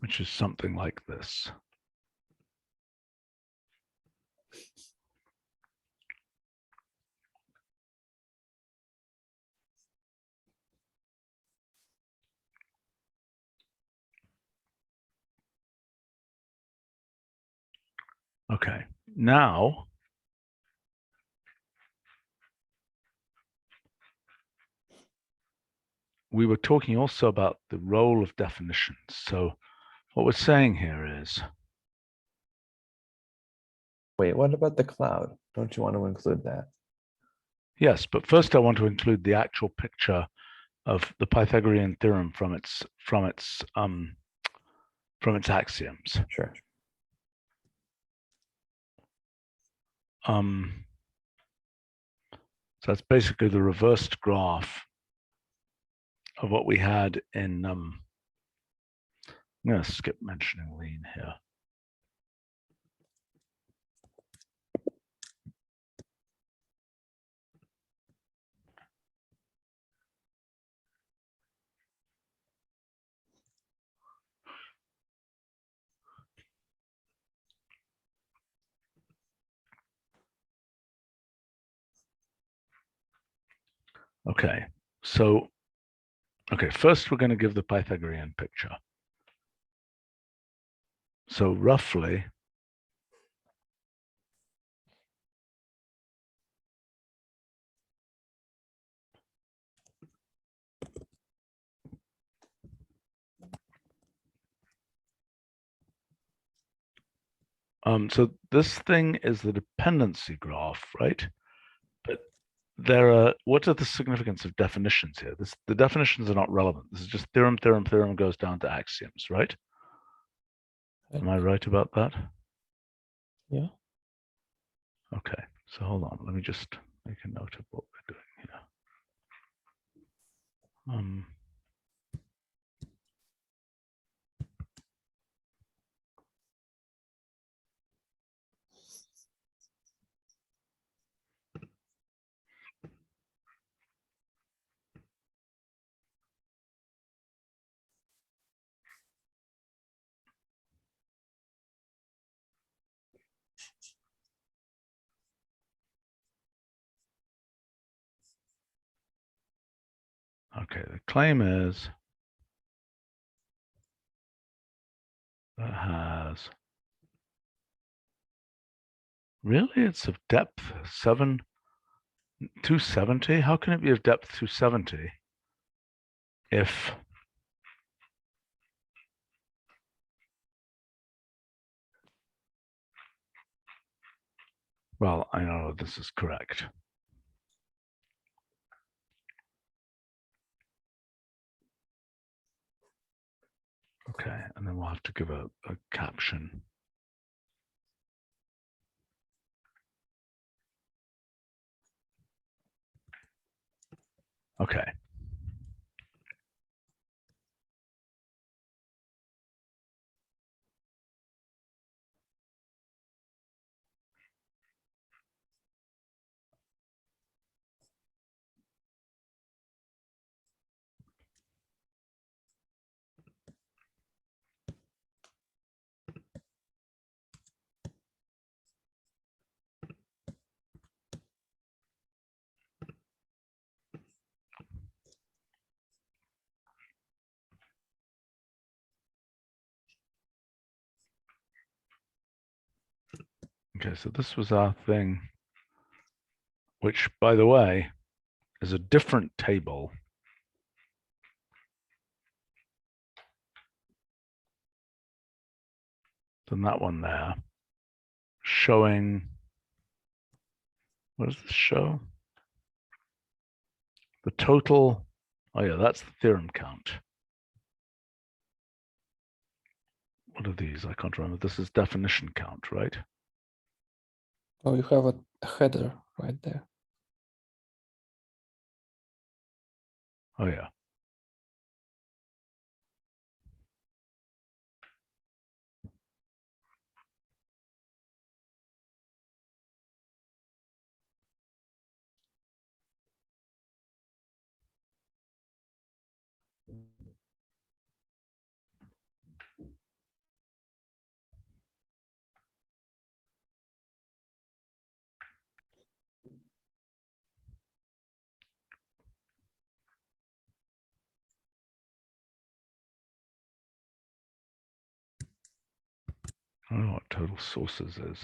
which is something like this. Okay, now we were talking also about the role of definitions. So what we're saying here is, Wait, what about the cloud? Don't you want to include that? yes, but first I want to include the actual picture of the Pythagorean theorem from its axioms. Sure. So that's basically the reversed graph of what we had in, I'm going to skip mentioning lean here. Okay, so, okay, first we're going to give the Pythagorean picture. So roughly, so this thing is the dependency graph, right? But there are, what are the significance of definitions here? The definitions are not relevant. This is just theorem, theorem, theorem goes down to axioms, right? Am I right about that? Yeah. Okay, so hold on. Let me just make a note of what we're doing here. Okay, the claim is that has, really, it's of depth 270. How can it be of depth 270 if well, I know this is correct. Okay, and then we'll have to give a caption. Okay. Okay, so this was our thing, which, by the way, is a different table than that one there, showing, what does this show? The total, oh yeah, that's the theorem count. What are these? I can't remember. This is definition count, right? Oh, you have a header right there. Oh yeah. I don't know what total sources is.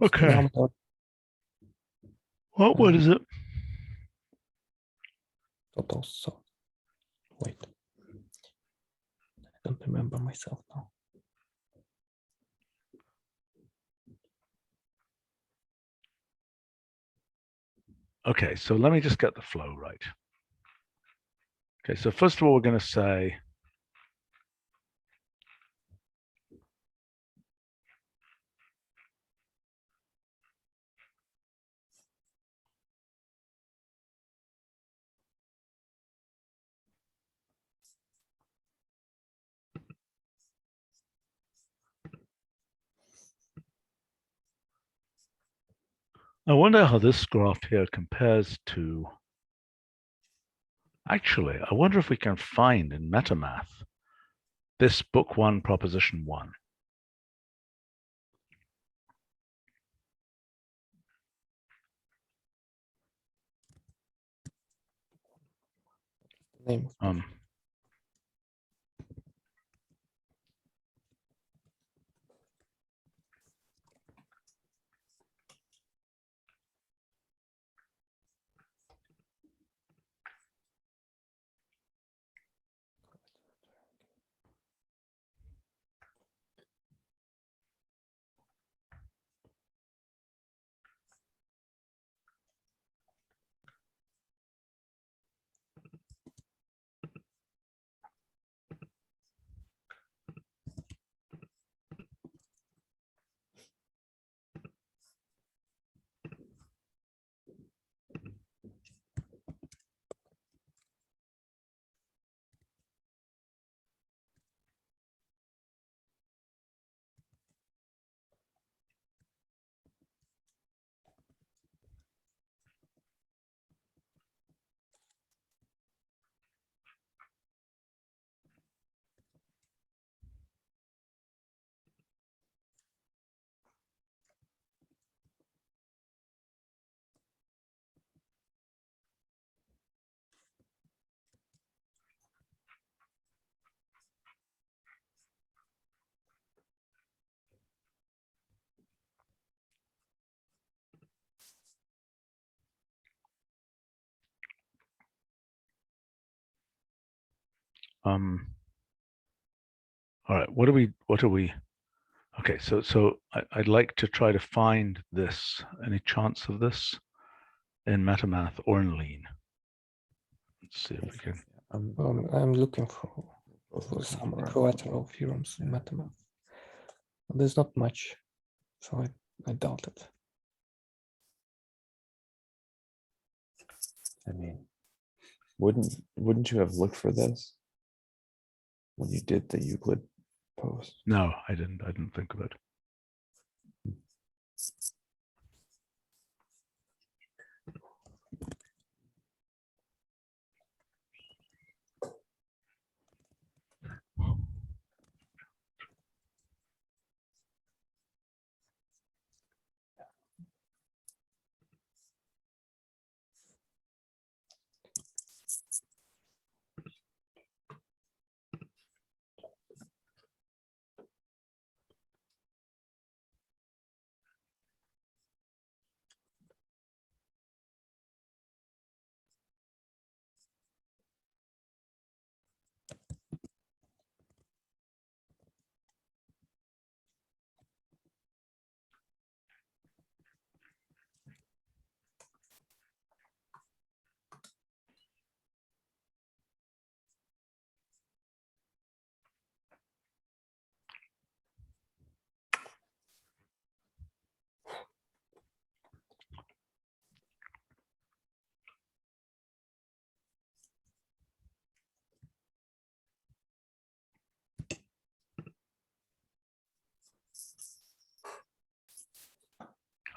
Okay. Number, What is it? total. So wait, I don't remember myself now. Okay, so let me just get the flow right. Okay, so first of all, we're going to say I wonder how this graph here compares to, actually, I wonder if we can find in MetaMath this book 1, proposition 1. Name of the All right, what are we, okay, so I'd like to try to find this, any chance of this in MetaMath or in Lean. Let's see if we can. I'm looking for Both looking some for it. equilateral theorems in Yeah. MetaMath. There's not much, so I doubt it. I mean, wouldn't you have looked for this when you did the Euclid post? No, I didn't think of it.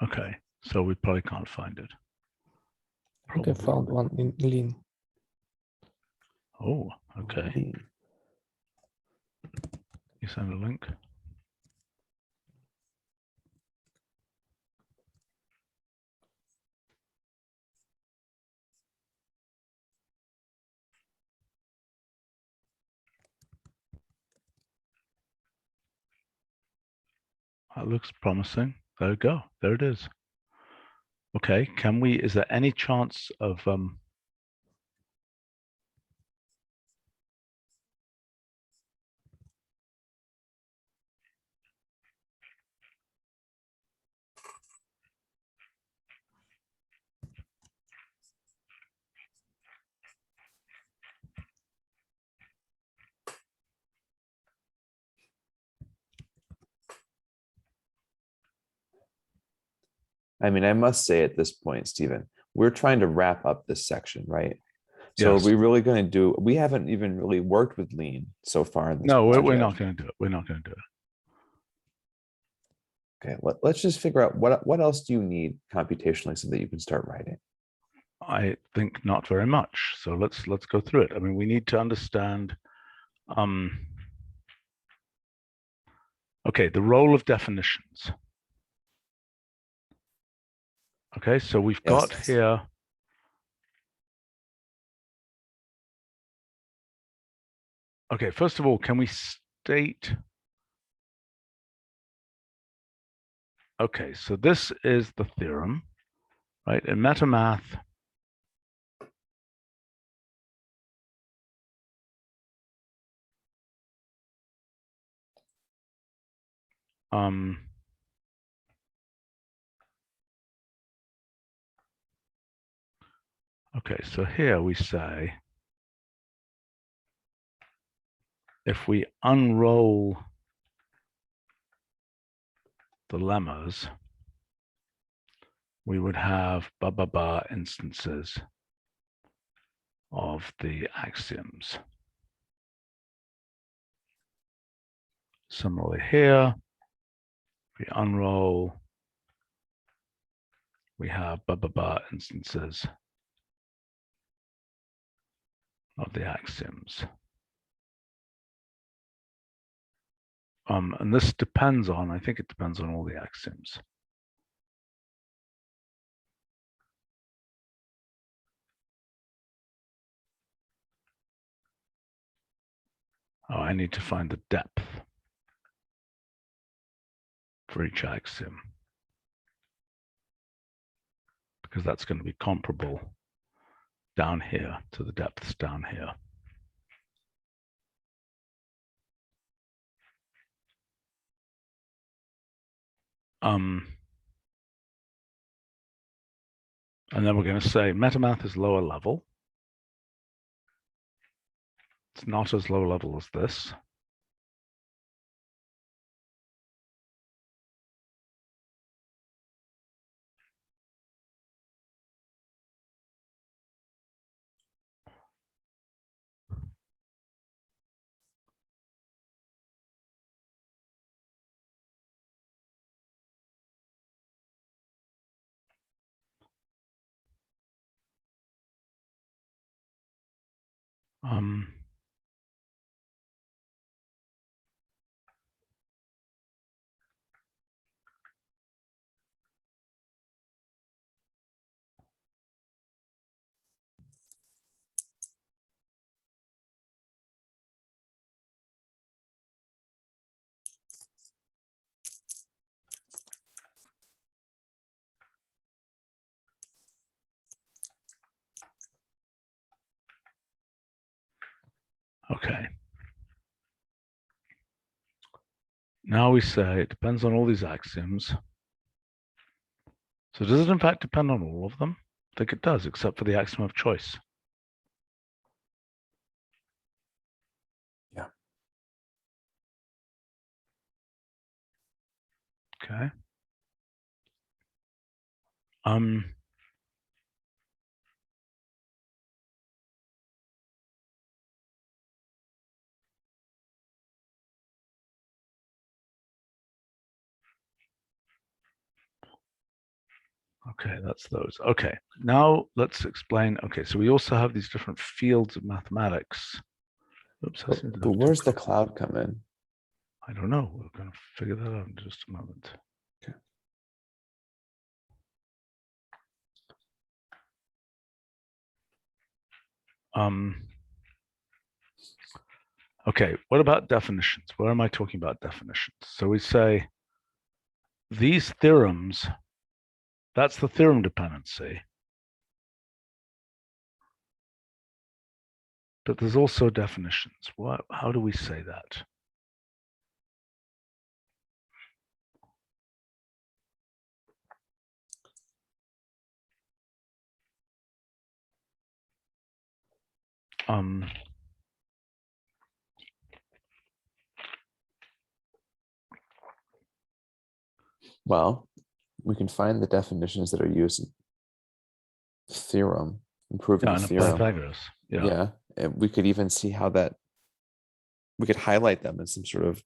Okay, so we probably can't find it. I think I found one in lean. Oh, okay. Lean. You send a link. That looks promising. There we go. There it is. Okay, is there any chance of I mean, I must say at this point, Stephen, we're trying to wrap up this section, right? So Yes. are we really going to do, we haven't even really worked with lean so far in this No, we're project. not going to do it. We're not going to do it. Okay, let's just figure out what else do you need computationally so that you can start writing. I think not very much. So let's go through it. I mean, we need to understand okay, the role of definitions. Okay, so we've got here okay, first of all, can we state okay, so this is the theorem, right? In MetaMath, okay, so here we say if we unroll the lemmas, we would have instances of the axioms. Similarly here, if we unroll, we have instances of the axioms. And this depends on, I think it depends on all the axioms. Oh, I need to find the depth for each axiom, because that's going to be comparable down here to the depths down here. And then we're going to say MetaMath is lower level. It's not as low level as this. Okay. Now we say it depends on all these axioms. So does it in fact depend on all of them? I think it does, except for the axiom of choice. Yeah. Okay. Okay, that's those. Okay, now let's explain. Okay, so we also have these different fields of mathematics. Oops, I seem to But have where's the two- cloud come in? I don't know. We're going to figure that out in just a moment. Okay. Okay, what about definitions? Where am I talking about definitions? So we say these theorems, that's the theorem dependency. But there's also definitions. How do we say that? Well, we can find the definitions that are used in theorem, improving Yeah, the and theorem. Pythagoras. Yeah. Yeah, and we could even see how that we could highlight them in some sort of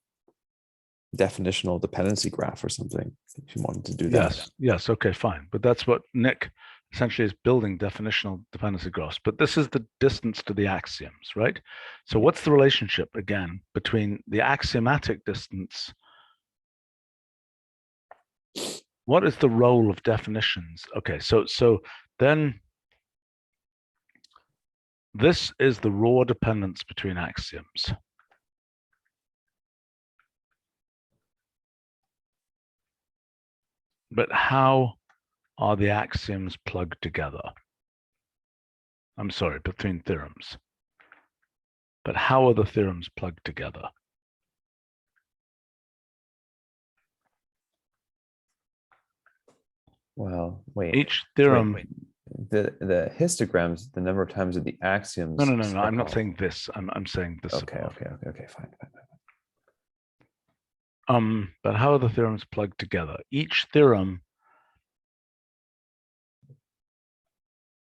definitional dependency graph or something if you wanted to do that. Yes, yes, okay, fine. But that's what Nick essentially is building definitional dependency graphs. But this is the distance to the axioms, right? So what's the relationship again between the axiomatic distance? What is the role of definitions? Okay, so then this is the raw dependence between axioms. But how are the axioms plugged together? I'm sorry, between theorems. But how are the theorems plugged together? Well, wait. Each theorem. Wait. The histograms, the number of times that the axioms. No. I'm not circle. saying this. I'm saying this. Okay, above. okay, fine. But how are the theorems plugged together? Each theorem,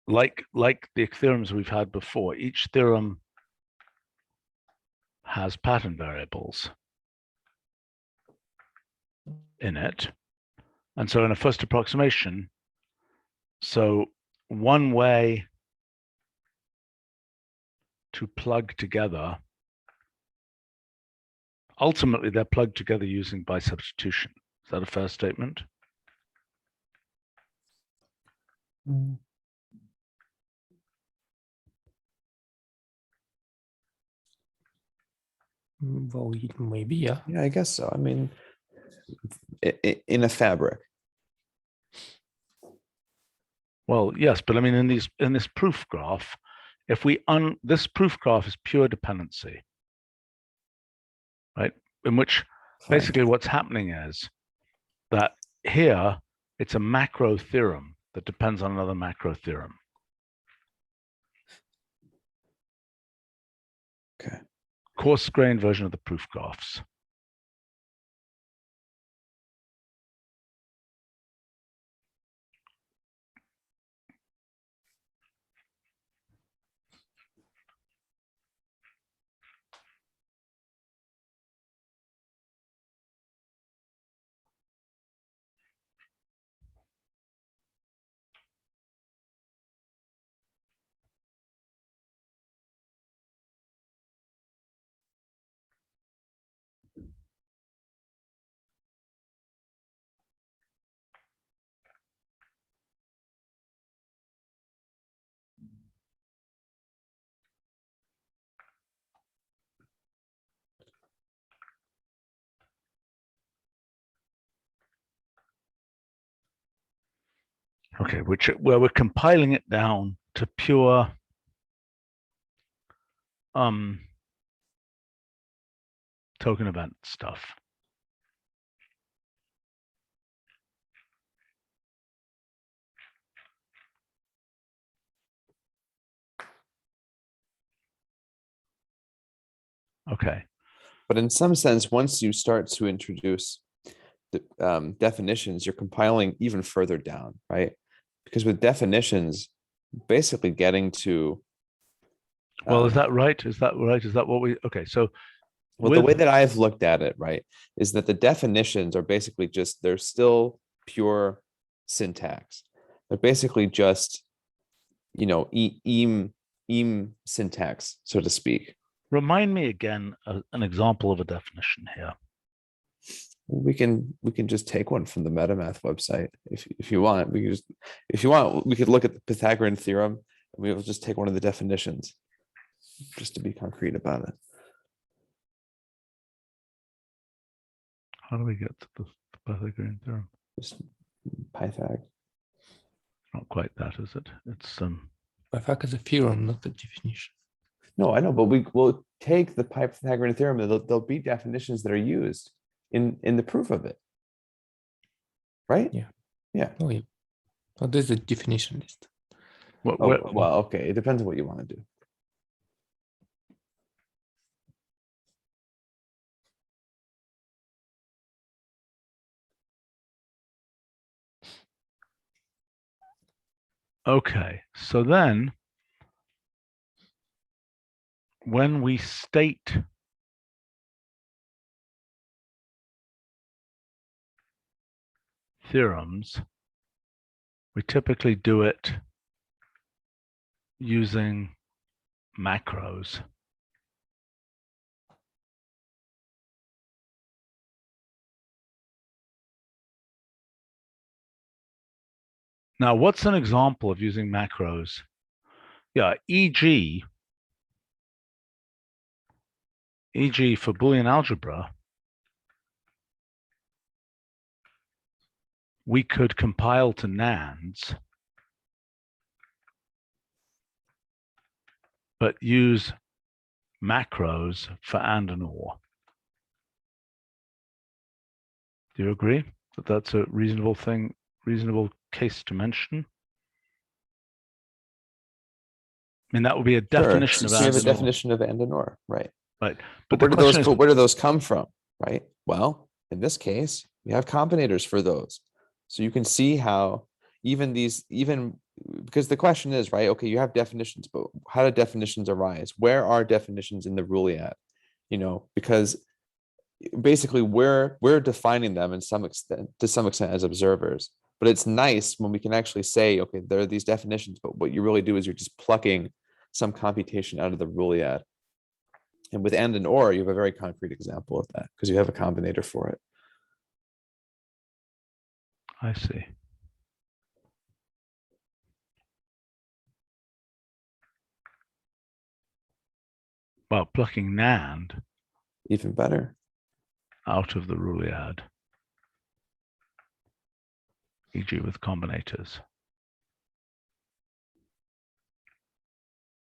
like the theorems we've had before, each theorem has pattern variables in it. And so in a first approximation, so one way to plug together, ultimately they're plugged together using by substitution. Is that a fair statement? Well, maybe, yeah. Yeah, I guess so. I mean, in a fabric. Well, yes, but I mean, in this proof graph, if we this proof graph is pure dependency, right? In which Fine. basically what's happening is that here it's a macro theorem that depends on another macro theorem. Okay. Coarse-grained version of the proof graphs. Okay, where we're compiling it down to pure token event stuff. Okay. But in some sense, once you start to introduce the definitions, you're compiling even further down, right? Because with definitions, basically getting to. Well, is that right? Is that right? Is that what we? Okay, so. Well, the way that I've looked at it, right, is that the definitions are basically just, they're still pure syntax. They're basically just, you know, eam syntax, so to speak. Remind me again an example of a definition here. We can just take one from the MetaMath website if you want. If you want, we could look at the Pythagorean theorem and we will just take one of the definitions just to be concrete about it. How do we get to the Pythagorean theorem? Just Pythag. Not quite that, is it? It's Pythag is a theorem, not a definition. No, I know, but we will take the Pythagorean theorem and there'll be definitions that are used in the proof of it. Right? Yeah. Yeah. Oh, yeah. Oh, there's a definition list. Well, okay. It depends on what you want to do. okay. So then, when we state theorems, we typically do it using macros. Now, what's an example of using macros? Yeah, e.g. for Boolean algebra, we could compile to nands, but use macros for and or. Do you agree that that's a reasonable thing, reasonable case to mention? I mean, that would be a definition Sure. of So you have a and or. definition of and or, right? Right. But where do those come from, right? Well, in this case, we have combinators for those. So you can see how even because the question is, right, okay, you have definitions, but how do definitions arise? Where are definitions in the Rule-Iad? You know, because basically we're defining them to some extent as observers. But it's nice when we can actually say, okay, there are these definitions, but what you really do is you're just plucking some computation out of the Rule-Iad. And with and or, you have a very concrete example of that because you have a combinator for it. I see. Well, plucking NAND Even better. out of the Rule-Iad, e.g. with combinators.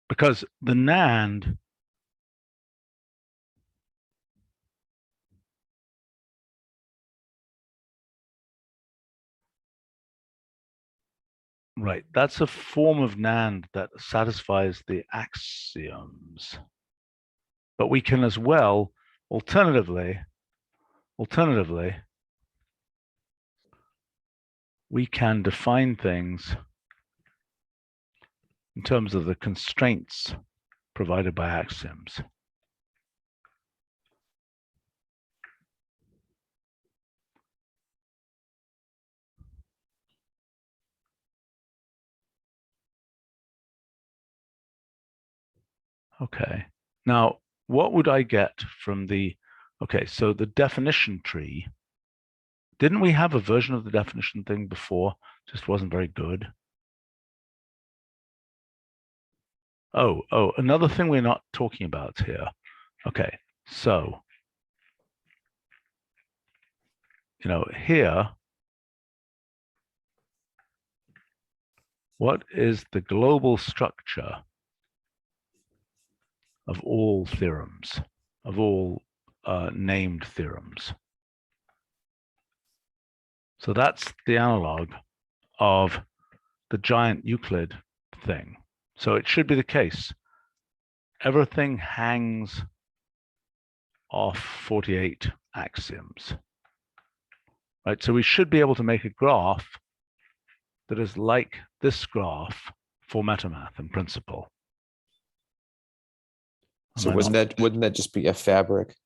Because the NAND right, that's a form of NAND that satisfies the axioms. But we can as well, alternatively, we can define things in terms of the constraints provided by axioms. Okay, now what would I get from the, okay, so the definition tree, didn't we have a version of the definition thing before? Just wasn't very good. Oh, another thing we're not talking about here. Okay, so, you know, here, what is the global structure of all theorems, of all named theorems? So that's the analog of the giant Euclid thing. So it should be the case. Everything hangs off 48 axioms, right? So we should be able to make a graph that is like this graph for MetaMath in principle. So wouldn't that just be a fabric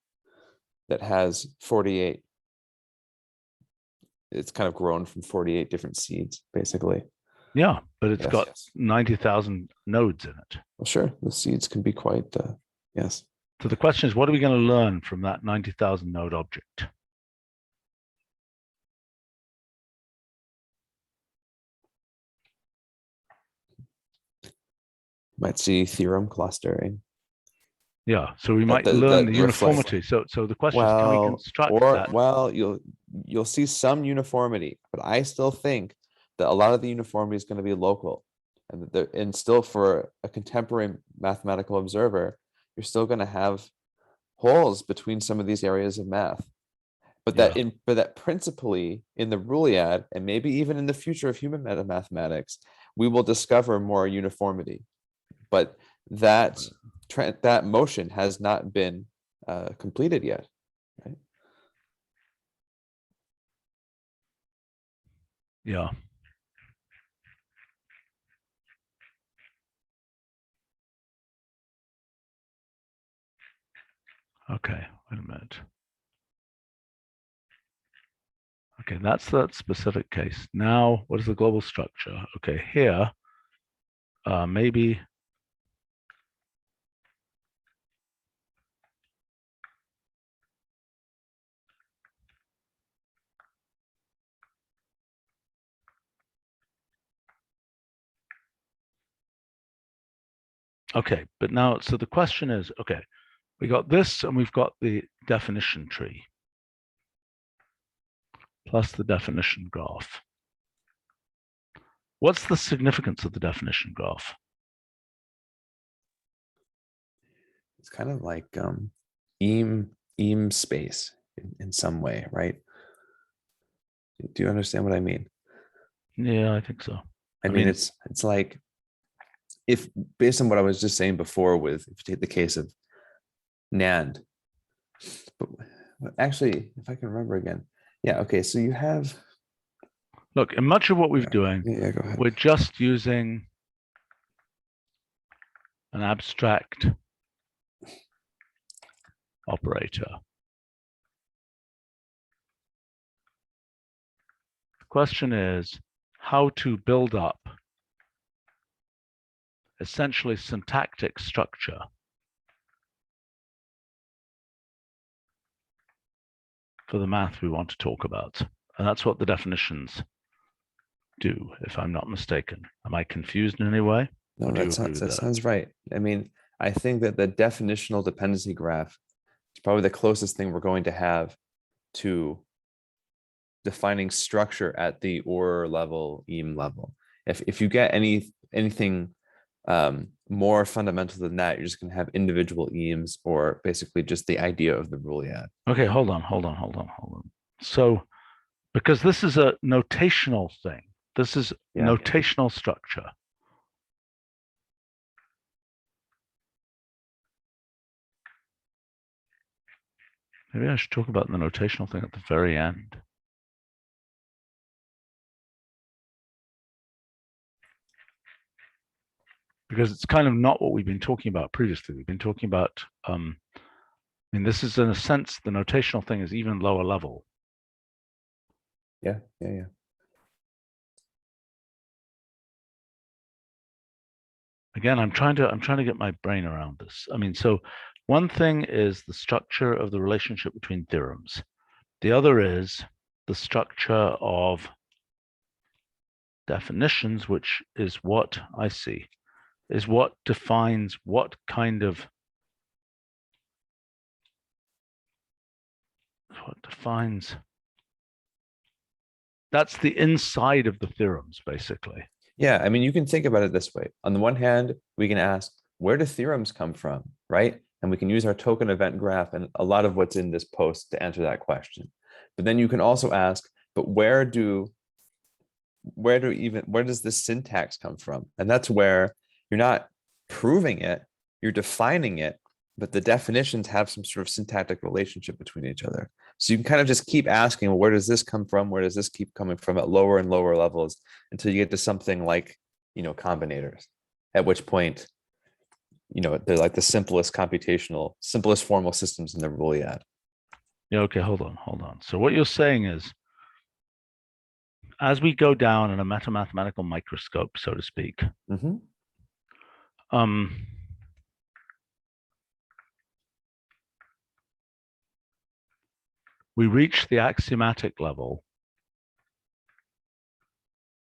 that has 48? It's kind of grown from 48 different seeds, basically. Yeah, but it's Yes, got yes. 90,000 nodes in it. Well, sure. The seeds can be quite, yes. So the question is, what are we going to learn from that 90,000 node object? Might see theorem clustering. Yeah, so we might that- learn that the reflects- uniformity. So the question is, can we construct that? You'll see some uniformity, but I still think that a lot of the uniformity is going to be local, and still for a contemporary mathematical observer, you're still going to have holes between some of these areas of math. But that principally in the Rulliad, and maybe even in the future of human mathematics, we will discover more uniformity. But that motion has not been completed yet, right? Yeah. Okay, wait a minute. Okay, that's that specific case. Now, what is the global structure? Okay, here, maybe. Okay, but now, so the question is, okay, we got this and we've got the definition tree plus the definition graph. What's the significance of the definition graph? It's kind of like Eam space in some way, right? Do you understand what I mean? Yeah, I think so. I mean, it's like, if based on what I was just saying before, with if you take the case of NAND, but actually, if I can remember again, yeah, okay, so you have. Look, in much of what we're doing, Yeah, go ahead. we're just using an abstract operator. The question is how to build up essentially syntactic structure for the math we want to talk about. And that's what the definitions do, if I'm not mistaken. Am I confused in any way? No, that sounds right. I mean, I think that the definitional dependency graph is probably the closest thing we're going to have to defining structure at the OR level, EAM level. If you get anything more fundamental than that, you're just going to have individual EAMs, or basically just the idea of the Rulliad. Okay, hold on. So, because this is a notational thing, this is notational structure. Maybe I should talk about the notational thing at the very end. Because it's kind of not what we've been talking about previously. We've been talking about, I mean, this is in a sense, the notational thing is even lower level. Yeah. Again, I'm trying to get my brain around this. I mean, so one thing is the structure of the relationship between theorems. The other is the structure of definitions, which is what I see, is what defines what kind of, that's the inside of the theorems, basically. Yeah, I mean, you can think about it this way. On the one hand, we can ask, where do theorems come from, right? And we can use our token event graph and a lot of what's in this post to answer that question. But then you can also ask, but where does this syntax come from? And that's where you're not proving it, you're defining it, but the definitions have some sort of syntactic relationship between each other. So you can kind of just keep asking, well, where does this come from? Where does this keep coming from at lower and lower levels until you get to something like, combinators, at which point, they're like the simplest formal systems in the Rulliad. Yeah, okay, hold on. So what you're saying is, as we go down in a mathematical microscope, so to speak, Mhm. we reach the axiomatic level,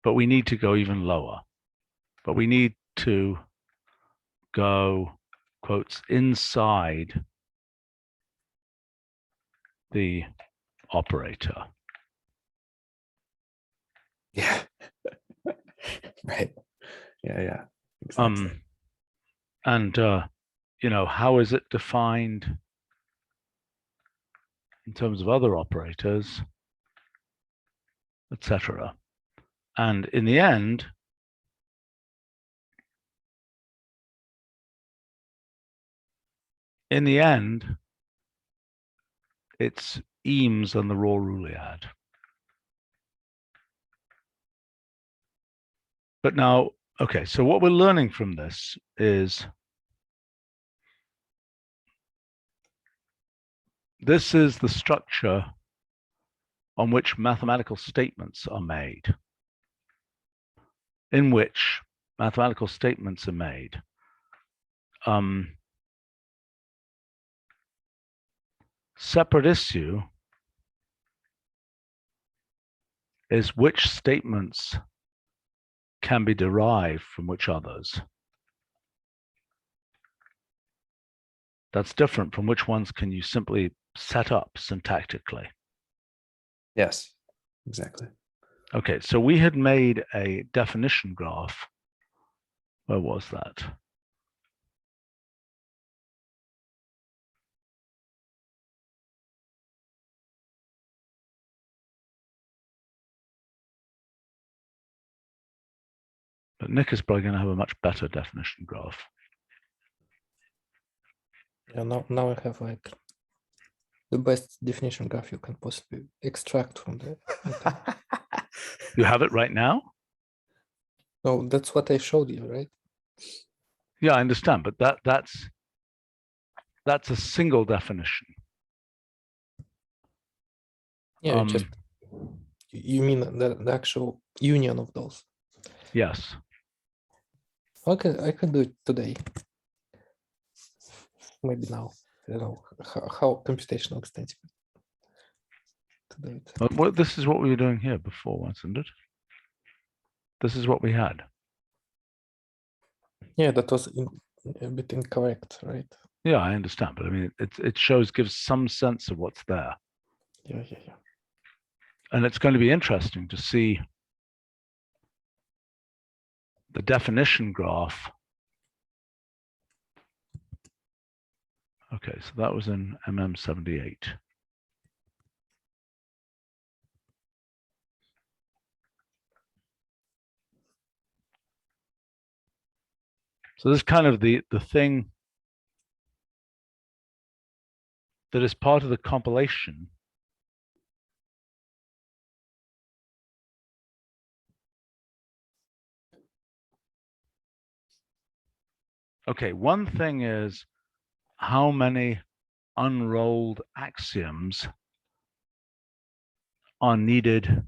but we need to go even lower. But we need to go, quotes, inside the operator. Yeah. Right. Yeah. Exactly. And you know, how is it defined in terms of other operators, etc. And in the end, it's Eames and the raw Rouliad. But now, okay, so what we're learning from this is this is the structure on which mathematical statements are made, in which mathematical statements are made. Separate issue is which statements can be derived from which others. That's different from which ones can you simply set up syntactically. Yes, exactly. Okay, so we had made a definition graph. Where was that? But Nick is probably going to have a much better definition graph. Yeah, now I have like the best definition graph you can possibly extract from the. You have it right now? No, that's what I showed you, right? Yeah, I understand, but that's a single definition. Yeah, just you mean the actual union of those? Yes. Okay, I can do it today. Maybe now. I don't know how computational extensive to do it. But this is what we were doing here before, wasn't it? This is what we had. Yeah, that was a bit incorrect, right? Yeah, I understand, but I mean, it gives some sense of what's there. Yeah. And it's going to be interesting to see the definition graph. Okay, so that was in MM78. So this is kind of the thing that is part of the compilation. Okay, one thing is how many unrolled axioms are needed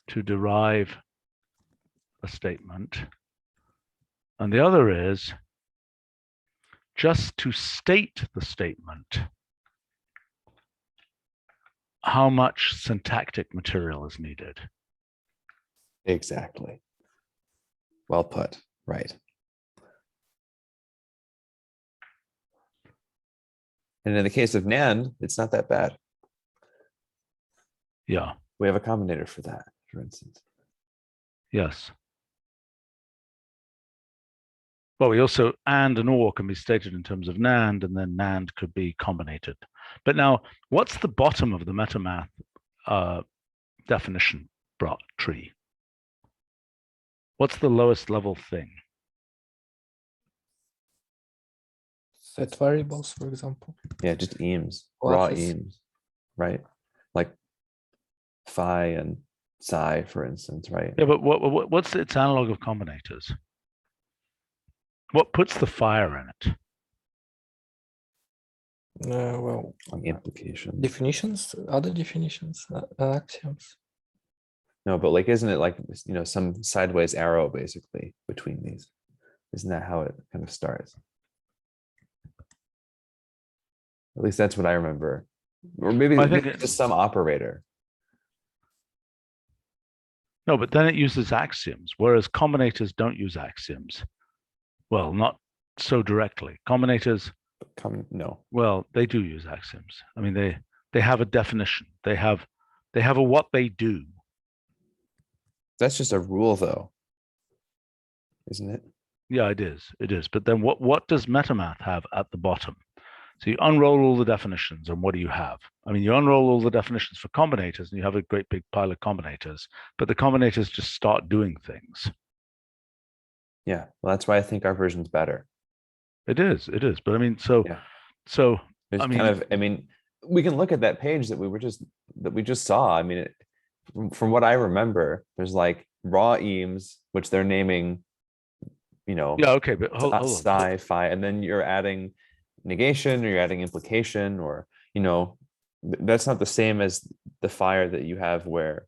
to derive a statement. And the other is just to state the statement, how much syntactic material is needed. Exactly. Well put. Right. And in the case of NAND, it's not that bad. Yeah. We have a combinator for that, for instance. Yes. Well, we also and or can be stated in terms of NAND, and then NAND could be combinated. But now, what's the bottom of the MetaMath definition tree? What's the lowest level thing? Set variables, for example. Yeah, just Eames, raw Classes. Eames, right? Like phi and psi, for instance, right? Yeah, but what's its analog of combinators? What puts the fire in it? Well, On implication. definitions, other definitions, axioms. No, but like, isn't it like, some sideways arrow basically between these? Isn't that how it kind of starts? At least that's what I remember. Or maybe, I think maybe just some operator. no, but then it uses axioms, whereas combinators don't use axioms. Well, not so directly. Combinators, No. well, they do use axioms. I mean, they have a definition. They have a what they do. That's just a rule though, isn't it? Yeah, it is. It is. But then what does MetaMath have at the bottom? So you unroll all the definitions, and what do you have? I mean, you unroll all the definitions for combinators, and you have a great big pile of combinators, but the combinators just start doing things. Yeah, well, that's why I think our version's better. It is. It is. But I mean, so Yeah. so It's I mean, kind of, we can look at that page that we just saw. I mean, from what I remember, there's like raw eames, which they're naming, yeah, okay, but hold on. psi, phi, and then you're adding negation or you're adding implication, or that's not the same as the fire that you have where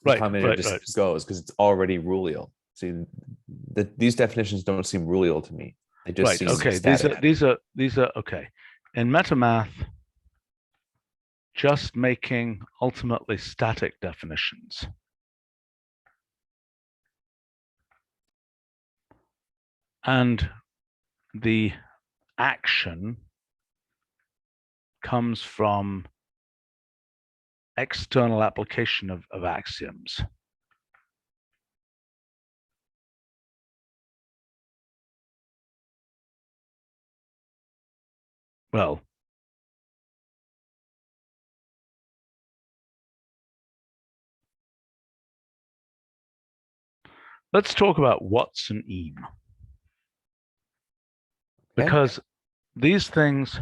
the Right, combinator right, just right. goes because it's already rulal. See, these definitions don't seem rulal to me. They just Right. seem Okay. static. These are okay. In MetaMath, just making ultimately static definitions. And the action comes from external application of axioms. Well, let's talk about what's an eam. Okay. Because these things,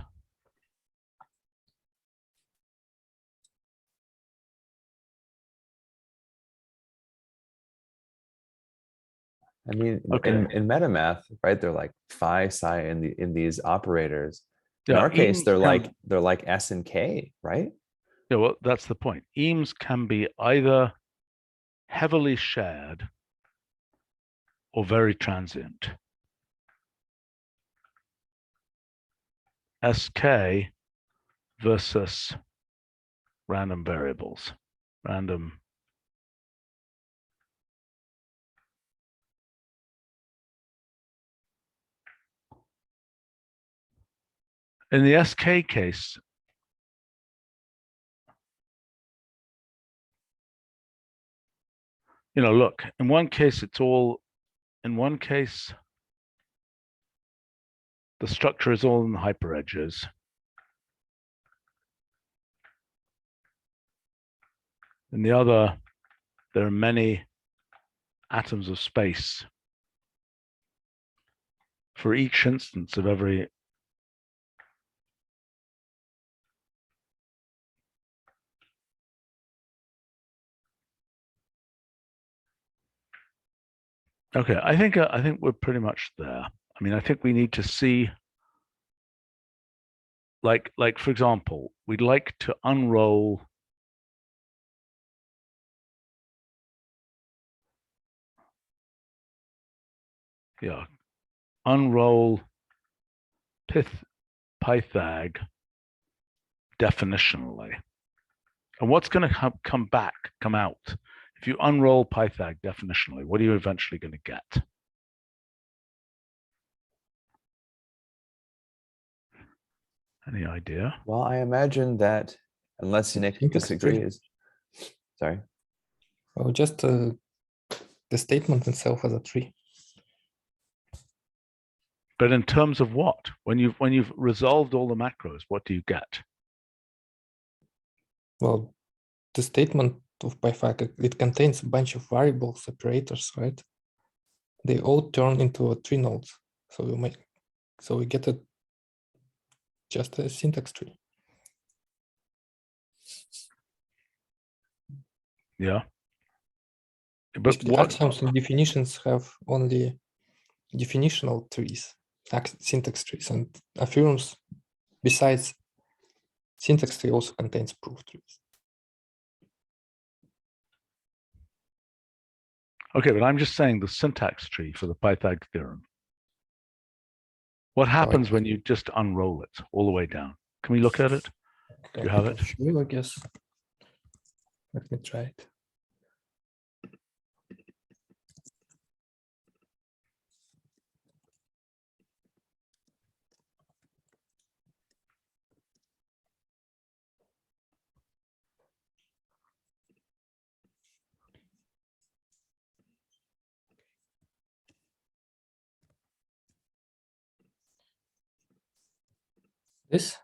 I mean, okay, in MetaMath, right? They're like phi, psi in these operators. In yeah, our case, eames they're can, like S and K, right? yeah, well, that's the point. Eames can be either heavily shared or very transient. SK versus random variables, random. In the SK case, look, in one case, in one case, the structure is all in the hyperedges. In the other, there are many atoms of space for each instance of every. Okay, I think we're pretty much there. I mean, I think we need to see, like for example, we'd like to unroll unroll Pythag definitionally. And what's going to come out? If you unroll Pythag definitionally, what are you eventually going to get? Any idea? Well, I imagine that unless Nick Syntax tree. disagrees. Sorry. Oh, just the statement itself as a tree. But in terms of what? When you've resolved all the macros, what do you get? Well, the statement of Pythag, it contains a bunch of variables, operators, right? They all turn into tree nodes. So we get just a syntax tree. Yeah. But Actually, what? axioms and definitions have only definitional trees, syntax trees, and affirms, besides syntax tree, also contains proof trees. Okay, but I'm just saying the syntax tree for the Pythag theorem. What happens when you just unroll it all the way down? Can we look at it? I You have can it? show you, I guess. Let me try it. This,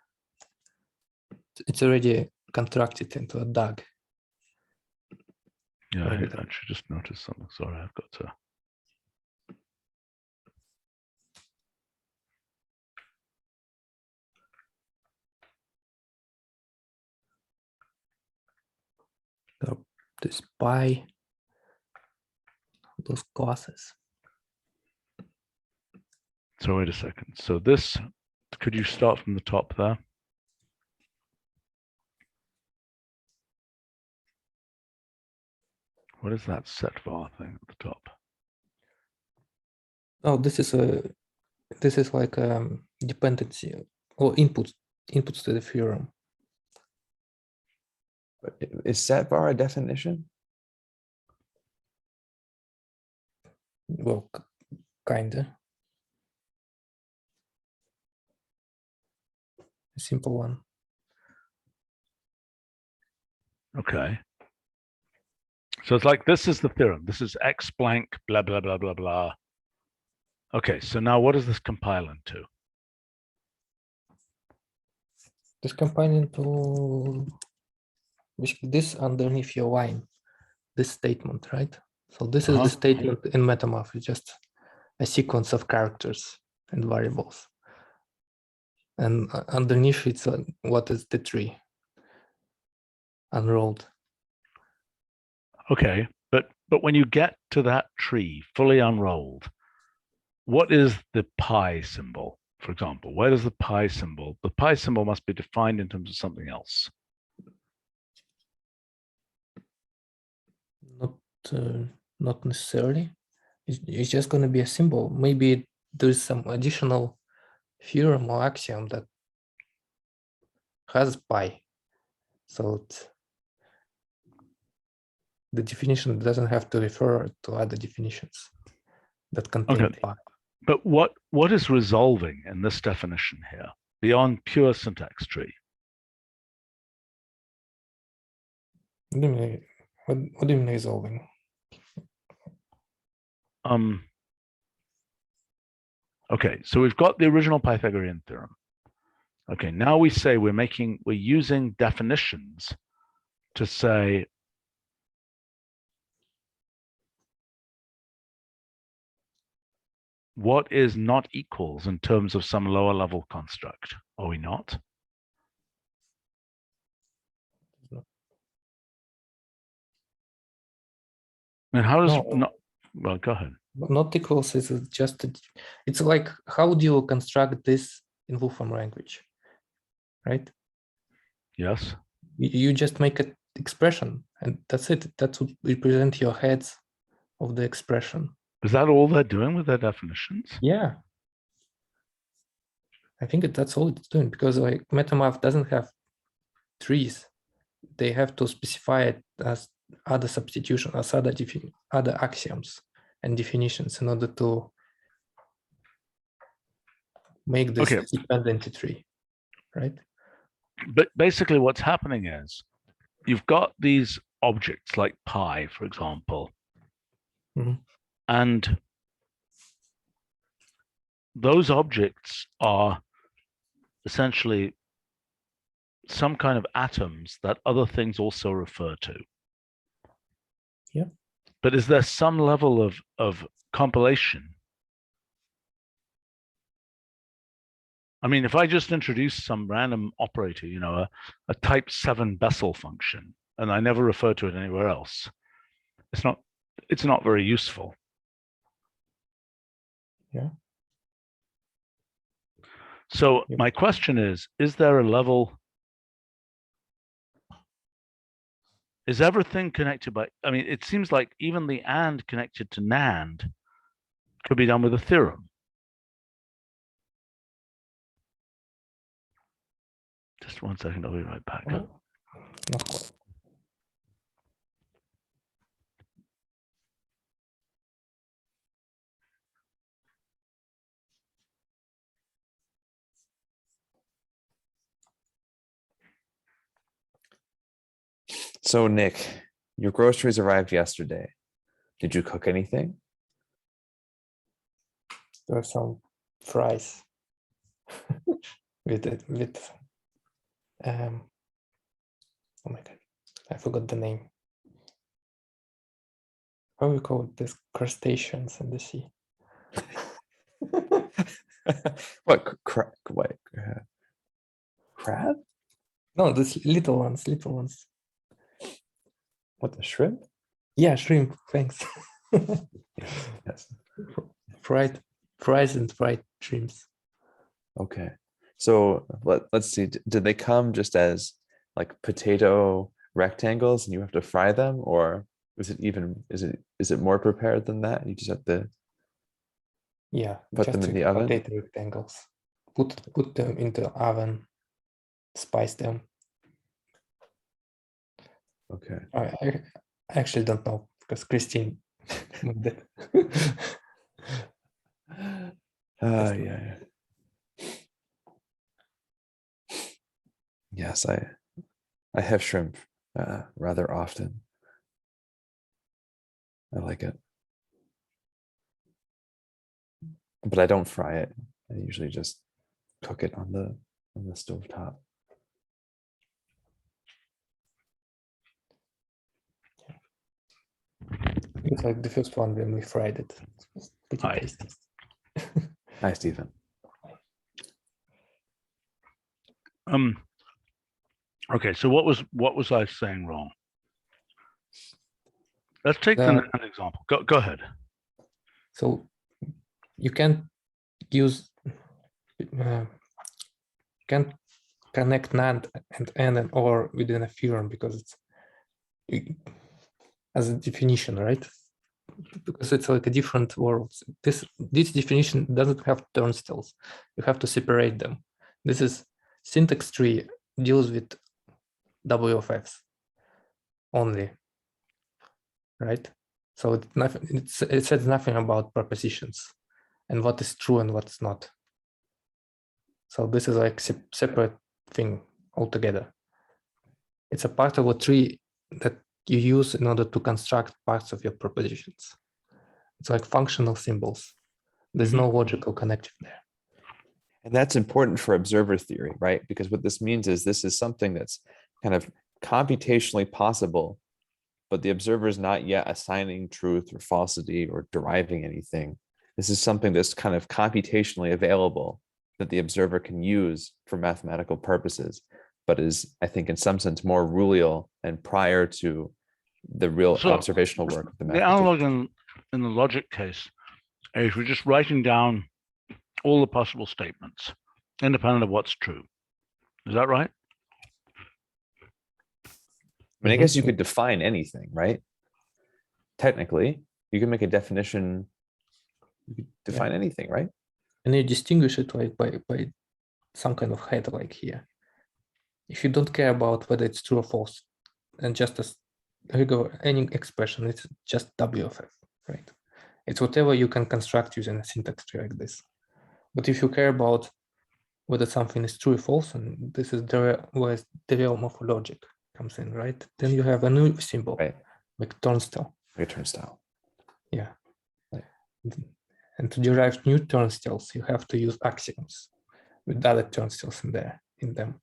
it's already contracted into a DAG. Yeah, I Maybe that- actually just noticed something. Sorry, I've got to. This Py, those classes. So wait a second. So this, could you start from the top there? What is that set var thing at the top? Oh, this is like dependency or inputs to the theorem. Is set var a definition? Well, kinda. A simple one. Okay. So it's like, this is the theorem. This is X blank, blah, blah, blah, blah, blah. Okay, so now what does this compile into? This combining to basically this underneath your line, this statement, right? So this is the statement in MetaMath. It's just a sequence of characters and variables. And underneath it's what is the tree unrolled. Okay, but when you get to that tree fully unrolled, what is the pi symbol, for example? Where does the pi symbol? The pi symbol must be defined in terms of something else. Not necessarily. It's just going to be a symbol. Maybe there's some additional theorem or axiom that has pi. So the definition doesn't have to refer to other definitions that contain pi. But what is resolving in this definition here beyond pure syntax tree? What do you mean resolving? Okay, so we've got the original Pythagorean theorem. Okay, now we say we're using definitions to say what is not equals in terms of some lower level construct. Are we not? And how does not? Well, go ahead. Not equals is just it's like, how do you construct this in Wolfram language, right? Yes. You just make an expression and that's it. That would represent your heads of the expression. Is that all they're doing with their definitions? Yeah. I think that's all it's doing, because like MetaMath doesn't have trees. They have to specify it as other substitution, as other axioms and definitions in order to make this dependency tree, right? But basically what's happening is you've got these objects like pi, for example, and those objects are essentially some kind of atoms that other things also refer to. Yeah. But is there some level of compilation? I mean, if I just introduce some random operator, you know, a type 7 Bessel function, and I never refer to it anywhere else, it's not very useful. Yeah. So my question is there a level is everything connected by, I mean, it seems like even the and connected to NAND could be done with a theorem. Just 1 second, I'll be right back. Not quite. So Nick, your groceries arrived yesterday. Did you cook anything? There are some fries with oh my god, I forgot the name. How we call this crustaceans in the sea? What crab? No, these little ones. What, the shrimp? Yeah, shrimp. Thanks. Yes. Fries and fried shrimps. Okay. So let's see. Did they come just as like potato rectangles and you have to fry them, or is it more prepared than that? You just have to Yeah, put just them in the like oven? potato rectangles. Put them into the oven, spice them. Okay. I actually don't know because Christine moved it. Yeah. Yes, I have shrimp rather often. I like it, but I don't fry it. I usually just cook it on the stove top. It was like the first one when we fried it. It was pretty Hi. tasty. Hi, Stephen. Okay, so what was I saying wrong? Let's take the The- NAND example. Go ahead. So you can use can't connect NAND and AND and OR within a theorem because it's as a definition, right? Because it's like a different world. This definition doesn't have turnstiles. You have to separate them. This is syntax tree deals with W of X only, right? So it says nothing about propositions and what is true and what's not. So this is like separate thing altogether. It's a part of a tree that you use in order to construct parts of your propositions. It's like functional symbols. There's no logical connection there. And that's important for observer theory, right? Because what this means is this is something that's kind of computationally possible, but the observer is not yet assigning truth or falsity or deriving anything. This is something that's kind of computationally available that the observer can use for mathematical purposes, but is, I think, in some sense more rulal and prior to the real observational work of the The analog mathematician. in the logic case is we're just writing down all the possible statements, independent of what's true. Is that right? I mean, I guess you could define anything, right? Technically, you can make a definition, you could define anything, right? And you distinguish it like by some kind of head like here. If you don't care about whether it's true or false, and just as regular any expression, it's just W of F, right? It's whatever you can construct using a syntax tree like this. But if you care about whether something is true or false, and this is where the realm of logic comes in, right? Then you have a new symbol, Right. like turnstile. Like a turnstile. Yeah. Right. And to derive new turnstiles, you have to use axioms with other turnstiles in them.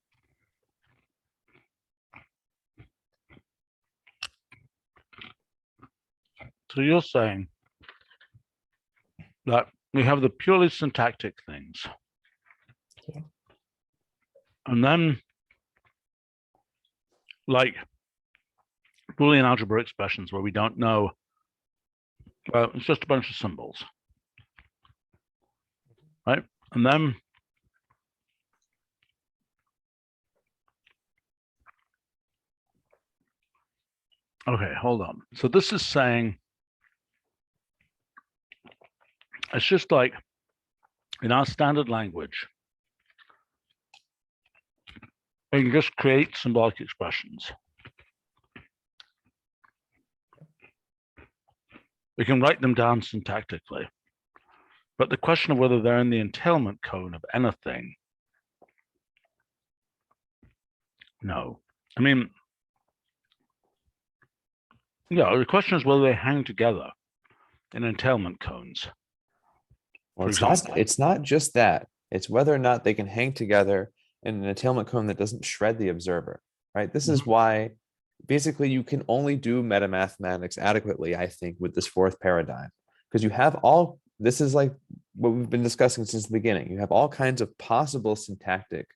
So you're saying that we have the purely syntactic things. Yeah. And then, like Boolean algebra expressions where we don't know, well, it's just a bunch of symbols, right? And then Okay, hold on. So this is saying, it's just like in our standard language, we can just create symbolic expressions. We can write them down syntactically. But the question of whether they're in the entailment cone of anything, no. I mean, yeah, the question is whether they hang together in entailment cones. Well, For example. it's not just that. It's whether or not they can hang together in an entailment cone that doesn't shred the observer, right? This is why basically you can only do metamathematics adequately, I think, with this fourth paradigm, because you have all, this is like what we've been discussing since the beginning. You have all kinds of possible syntactic,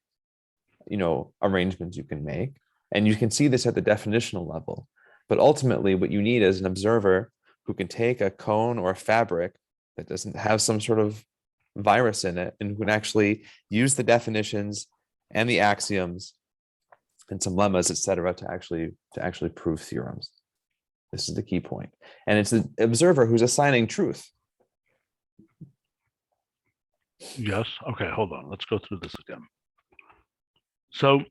arrangements you can make, and you can see this at the definitional level. But ultimately, what you need is an observer who can take a cone or a fabric that doesn't have some sort of virus in it, and who can actually use the definitions and the axioms and some lemmas, etc., to actually prove theorems. This is the key point. And it's the observer who's assigning truth. Yes. Okay, hold on. Let's go through this again. So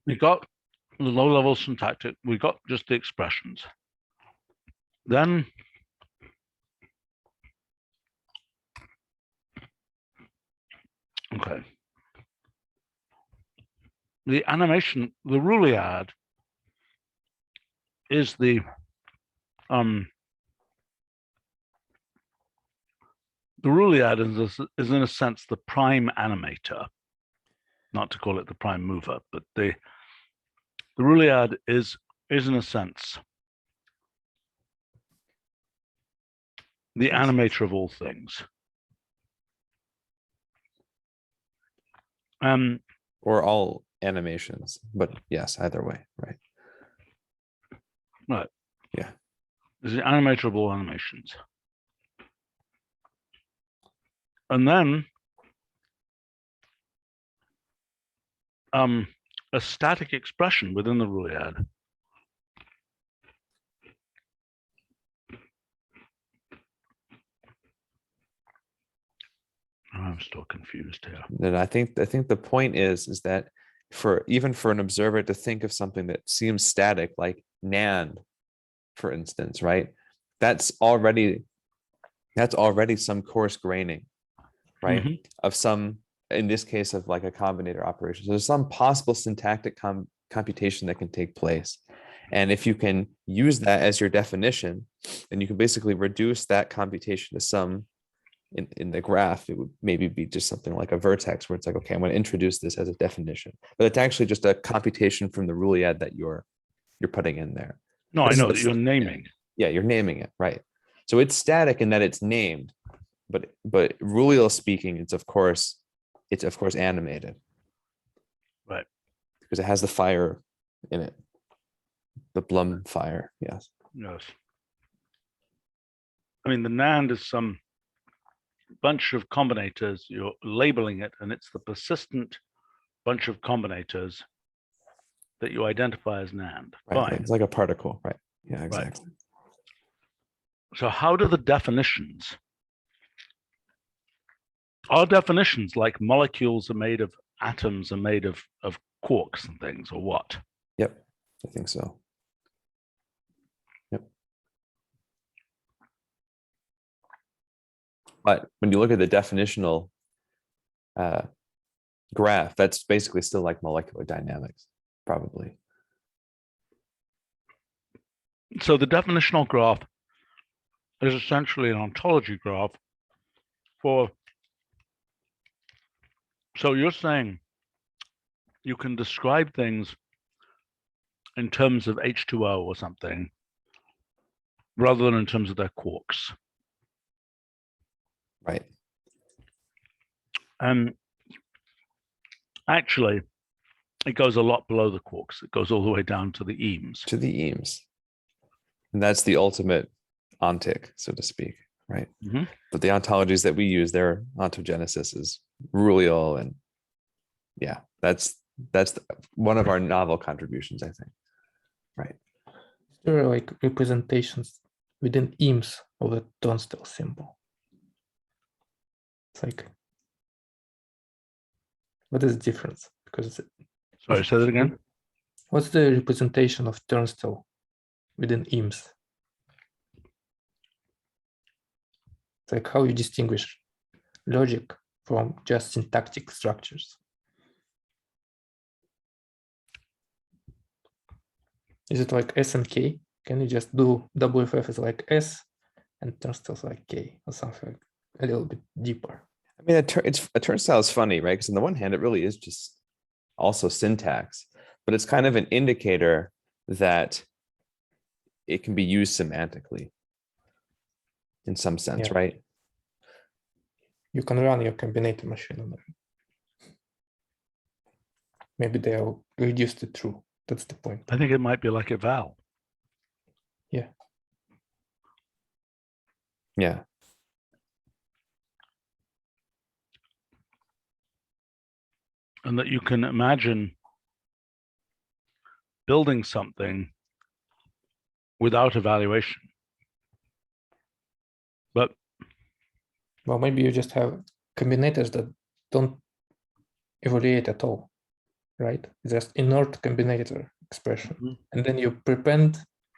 we got the low-level syntactic. We got just the expressions. Then okay. The animation, the Roolead is the Roolead is in a sense the prime animator, not to call it the prime mover, but the Roolead is in a sense the animator of all things. Or all animations, but yes, either way, right? Right. Yeah. Is the animator of all animations. And then a static expression within the Roolead I'm still confused here. And I think the point is that even for an observer to think of something that seems static, like NAND, for instance, right? That's already some coarse graining, right? Of some, in this case, of like a combinator operation. So there's some possible syntactic computation that can take place. And if you can use that as your definition, then you can basically reduce that computation to some, in the graph, it would maybe be just something like a vertex where it's like, okay, I'm going to introduce this as a definition, but it's actually just a computation from the Roolead that you're putting in there. No, I know that you're naming. Yeah, you're naming it, right? So it's static in that it's named, but Roolead speaking, it's of course animated, right? Because it has the fire in it, the Blum fire. Yes. Yes. I mean, the NAND is some bunch of combinators. You're labeling it, and it's the persistent bunch of combinators that you identify as NAND. Right. Fine. It's like a particle, right? Yeah, exactly. Right. So how do the definitions? Are definitions like molecules are made of atoms, are made of quarks and things, or what? Yep, I think so. Yep. But when you look at the definitional graph, that's basically still like molecular dynamics, probably. So the definitional graph is essentially an ontology graph for, so you're saying you can describe things in terms of H2O or something rather than in terms of their quarks. Right. Actually, it goes a lot below the quarks. It goes all the way down to the eames. To the eames. And that's the ultimate ontic, so to speak, right? But the ontologies that we use, their ontogenesis is Roolead, and yeah, that's That's one of our novel contributions, I think. Right. There are like representations within IMS of the turnstile symbol. It's like, what is the difference? Because Sorry, say that again. what's the representation of turnstile within IMS? It's like how you distinguish logic from just syntactic structures. Is it like S and K? Can you just do WFF is like S and turnstiles like K or something a little bit deeper? I mean, a turnstile is funny, right? Because on the one hand, it really is just also syntax, but it's kind of an indicator that it can be used semantically in some sense, Yeah. right? You can run your combinator machine on it. Maybe they are reduced to true. That's the point. I think it might be like a val. Yeah. Yeah. And that you can imagine building something without evaluation. But Well, maybe you just have combinators that don't evaluate at all, right? Just inert combinator expression. Mhm. And then you prepend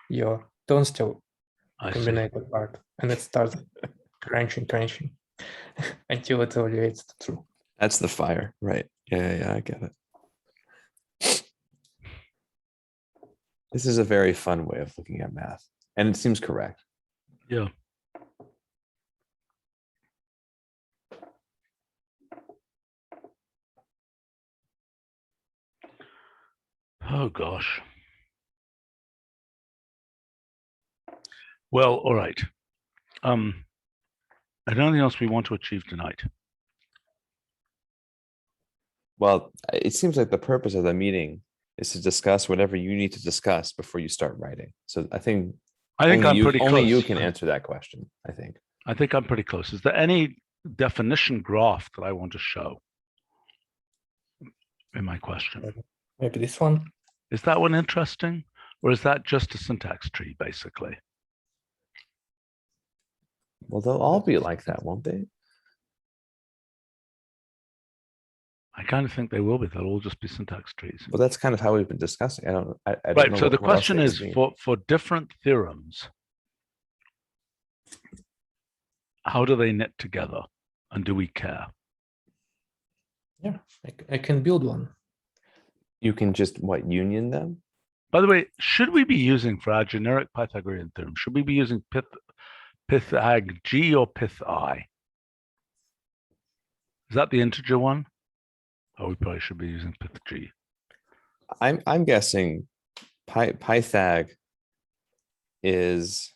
your turnstile I see. combinator part, and it starts crunching until it evaluates to true. That's the fire, right? Yeah, I get it. This is a very fun way of looking at math, and it seems correct. Yeah. Oh gosh. Well, all right. Anything else we want to achieve tonight? Well, it seems like the purpose of the meeting is to discuss whatever you need to discuss before you start writing. So I think I'm pretty only close. you can answer that question, I think. I think I'm pretty close. Is there any definition graph that I want to show in my question? Maybe this one. Is that one interesting? Or is that just a syntax tree, basically? Well, they'll all be like that, won't they? I kind of think they will be. They'll all just be syntax trees. Well, that's kind of how we've been discussing. I don't Right. know So the what else question they is, could be. for different theorems, how do they knit together? And do we care? Yeah, I can build one. You can just union them? By the way, should we be using for our generic Pythagorean theorem, should we be using Pythag G or Pyth I? Is that the integer one? Oh, we probably should be using Pyth G. I'm guessing Pythag is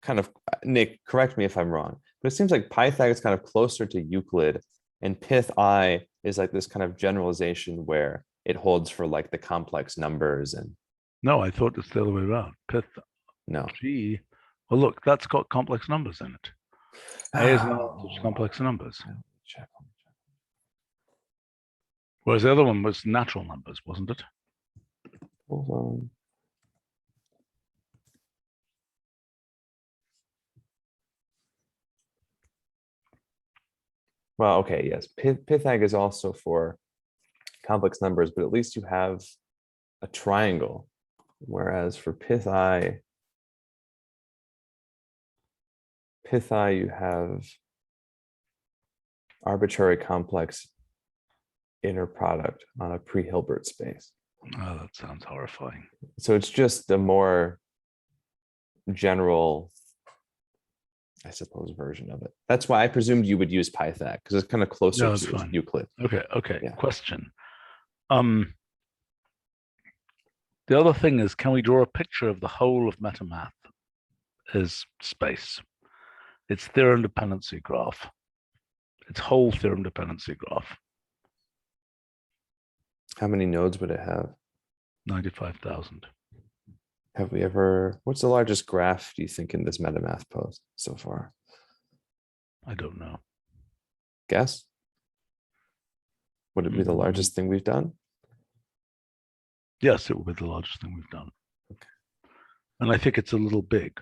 kind of, Nick, correct me if I'm wrong, but it seems like Pythag is kind of closer to Euclid, and Pyth I is like this kind of generalization where it holds for like the complex numbers. And No, I thought it's the other way around. Pyth no. G. Well, look, that's got complex numbers in it. A is an element of complex numbers. Check. Whereas the other one was natural numbers, wasn't it? Hold on. Well, okay, yes. Pythag is also for complex numbers, but at least you have a triangle. Whereas for Pyth I, you have arbitrary complex inner product on a pre-Hilbert space. Oh, that sounds horrifying. So it's just the more general, I suppose, version of it. That's why I presumed you would use Pythag, because it's kind of closer No, to fine. Euclid. Okay. Yeah. Question. The other thing is, can we draw a picture of the whole of metamath as space? Its theorem dependency graph. Its whole theorem dependency graph. How many nodes would it have? 95,000. Have we ever, what's the largest graph, do you think, in this metamath post so far? I don't know. Guess? Would it be the largest thing we've done? Yes, it will be the largest thing we've done. Okay. And I think it's a little big.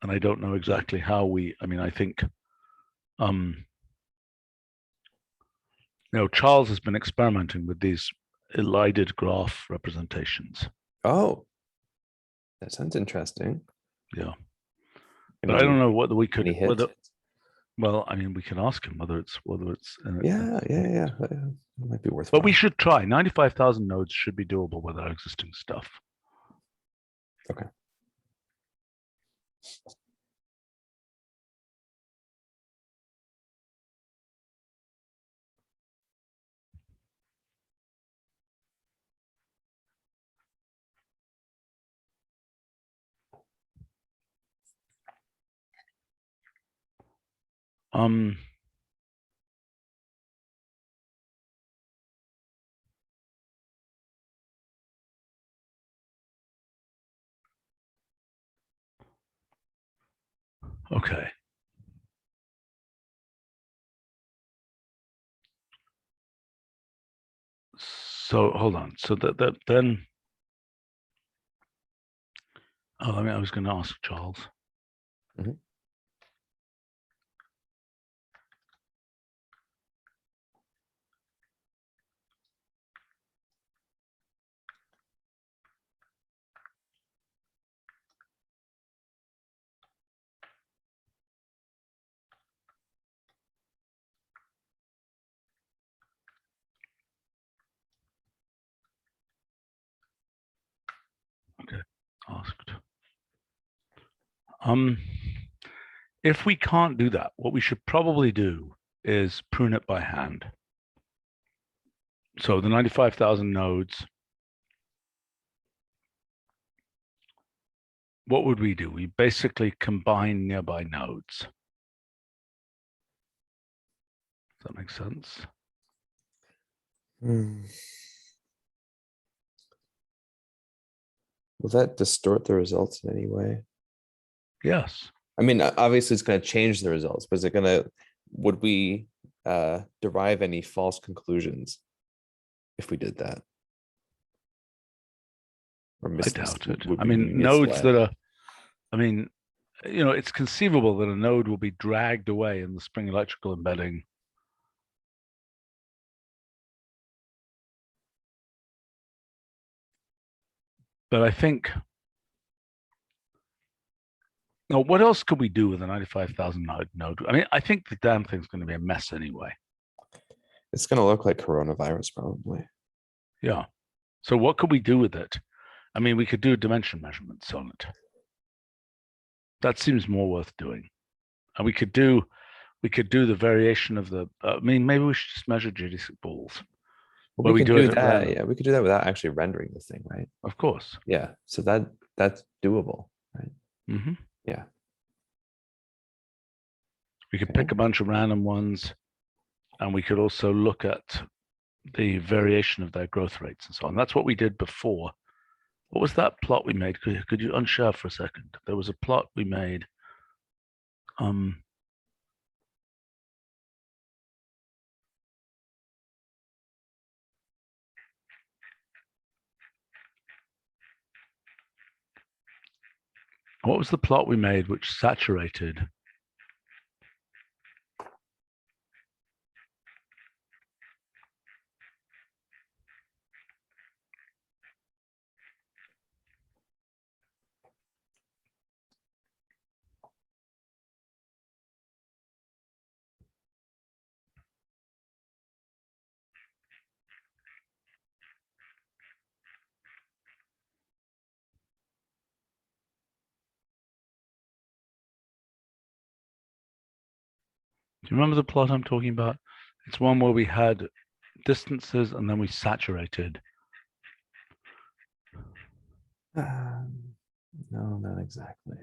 And I don't know exactly how I think, Charles has been experimenting with these elided graph representations. Oh, that sounds interesting. Yeah. I But I don't mean, know whether we could, any hits? whether, well, we can ask him whether it's, Yeah. That might be worthwhile. but we should try. 95,000 nodes should be doable with our existing stuff. Okay. Um, okay. So hold on. So that then, I was going to ask Charles. Mhm. Okay, asked. If we can't do that, what we should probably do is prune it by hand. So the 95,000 nodes, what would we do? We basically combine nearby nodes. Does that make sense? Hmm. Will that distort the results in any way? Yes. I mean, obviously it's going to change the results, but is it going to, would we derive any false conclusions if we did that? Or I doubt it. would we be Nodes misled? that are, it's conceivable that a node will be dragged away in the spring electrical embedding. But I think, what else could we do with a 95,000 node? I think the damn thing's going to be a mess anyway. It's going to look like coronavirus, probably. Yeah. So what could we do with it? We could do dimension measurements on it. That seems more worth doing. And we could do the variation of the, maybe we should just measure geodesic balls. Well, Where we we can do it do at that. random. Yeah, we could do that without actually rendering the thing, right? Of course. Yeah. So that's doable, right? Mm-hmm. Yeah. We could Okay. pick a bunch of random ones, and we could also look at the variation of their growth rates and so on. That's what we did before. What was that plot we made? Could you unshare for a second? There was a plot we made. What was the plot we made which saturated? Do you remember the plot I'm talking about? It's one where we had distances and then we saturated. No, not exactly.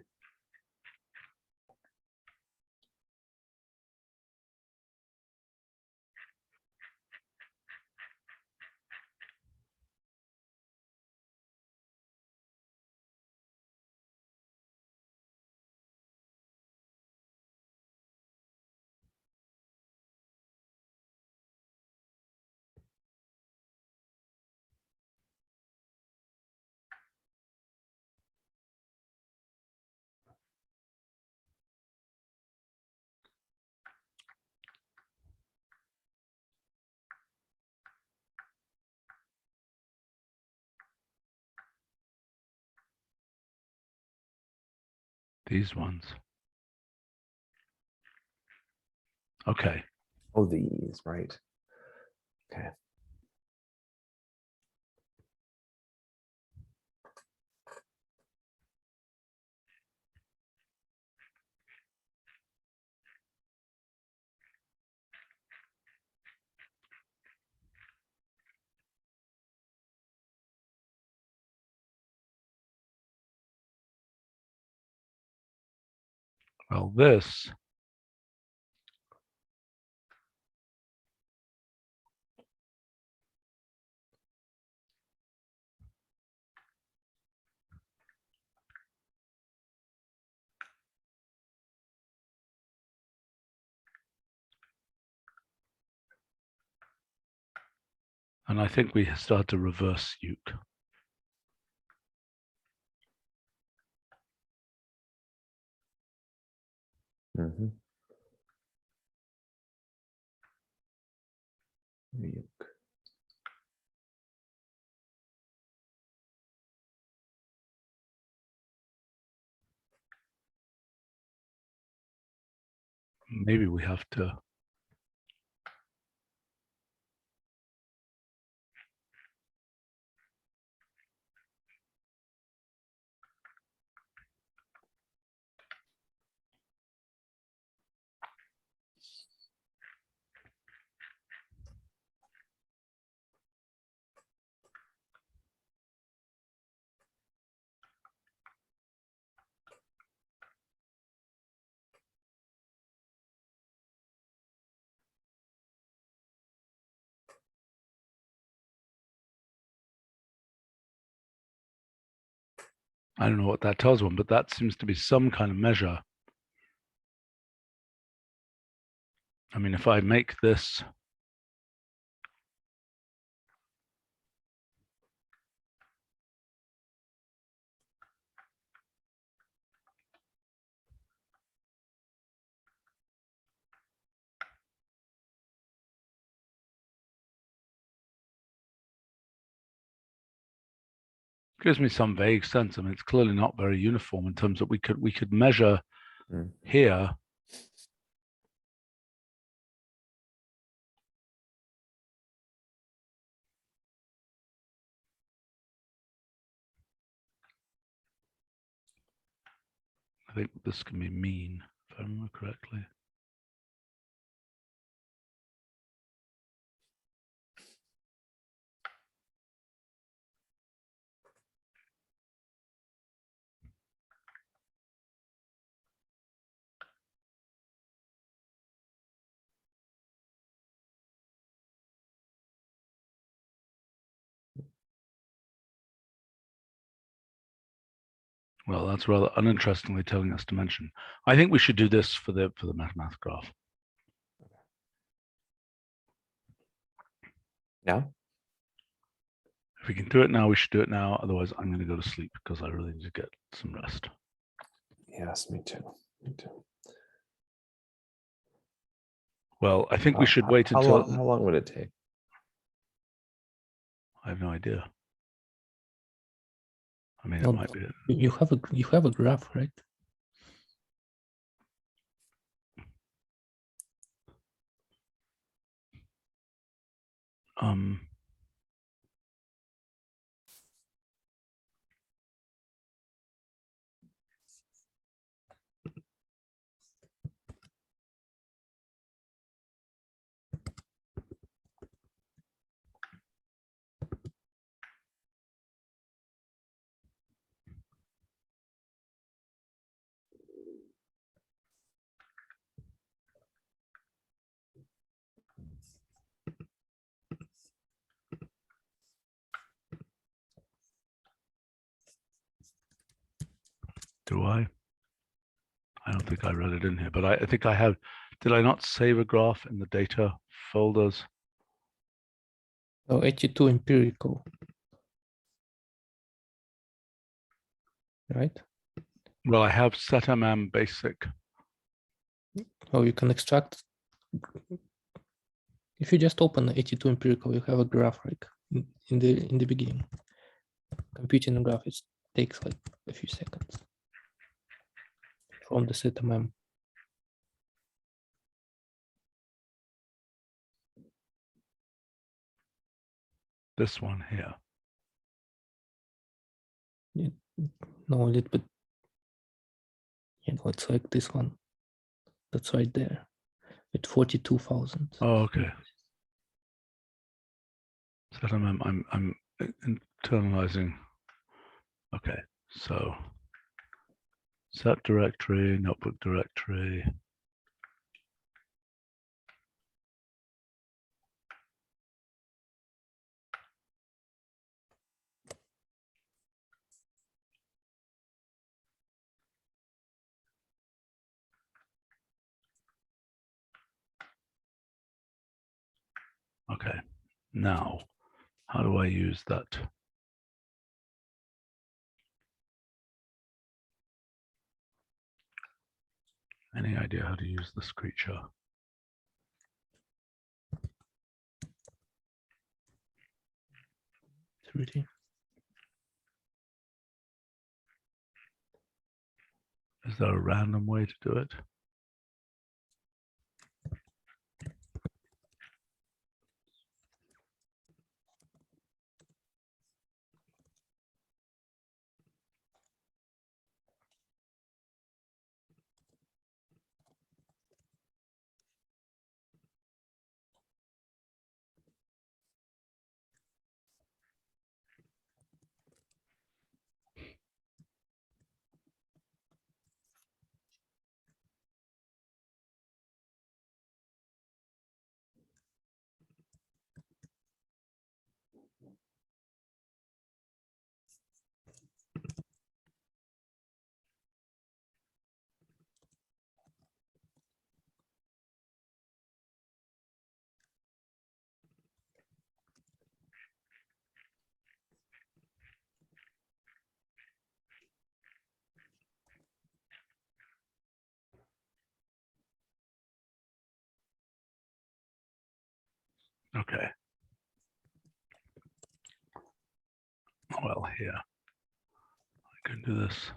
These ones. Okay. Oh, these, right. Okay. Well, this and I think we start to reverse uke. Mm-hmm. Maybe we have to. I don't know what that tells one, but that seems to be some kind of measure. I mean, if I make this gives me some vague sense. I mean, it's clearly not very uniform in terms of we could measure here. I think this can be mean, if I remember correctly. Well, that's rather uninterestingly telling us to mention. I think we should do this for the mathematical graph. Now? If we can do it now, we should do it now. Otherwise, I'm going to go to sleep because I really need to get some rest. Yes, me too. Me too. Well, I think we should wait how until. How long would it take? I have no idea. I mean, No, it might be. you have a graph, right? Do I? I don't think I read it in here, but I think I have. Did I not save a graph in the data folders? Oh, 82 empirical. Right? Well, I have setmm basic. Oh, you can extract. If you just open 82 empirical, you have a graph, right? In the beginning. Computing a graph, it takes like a few seconds. from the ZMM. This one here. No, a little bit. It's like this one. That's right there with 42,000. Oh, okay. I'm internalizing. Okay, so set directory, notebook directory. Okay, now how do I use that? Any idea how to use this creature? Really? Is there a random way to do it? Okay. Well, here, I can do this.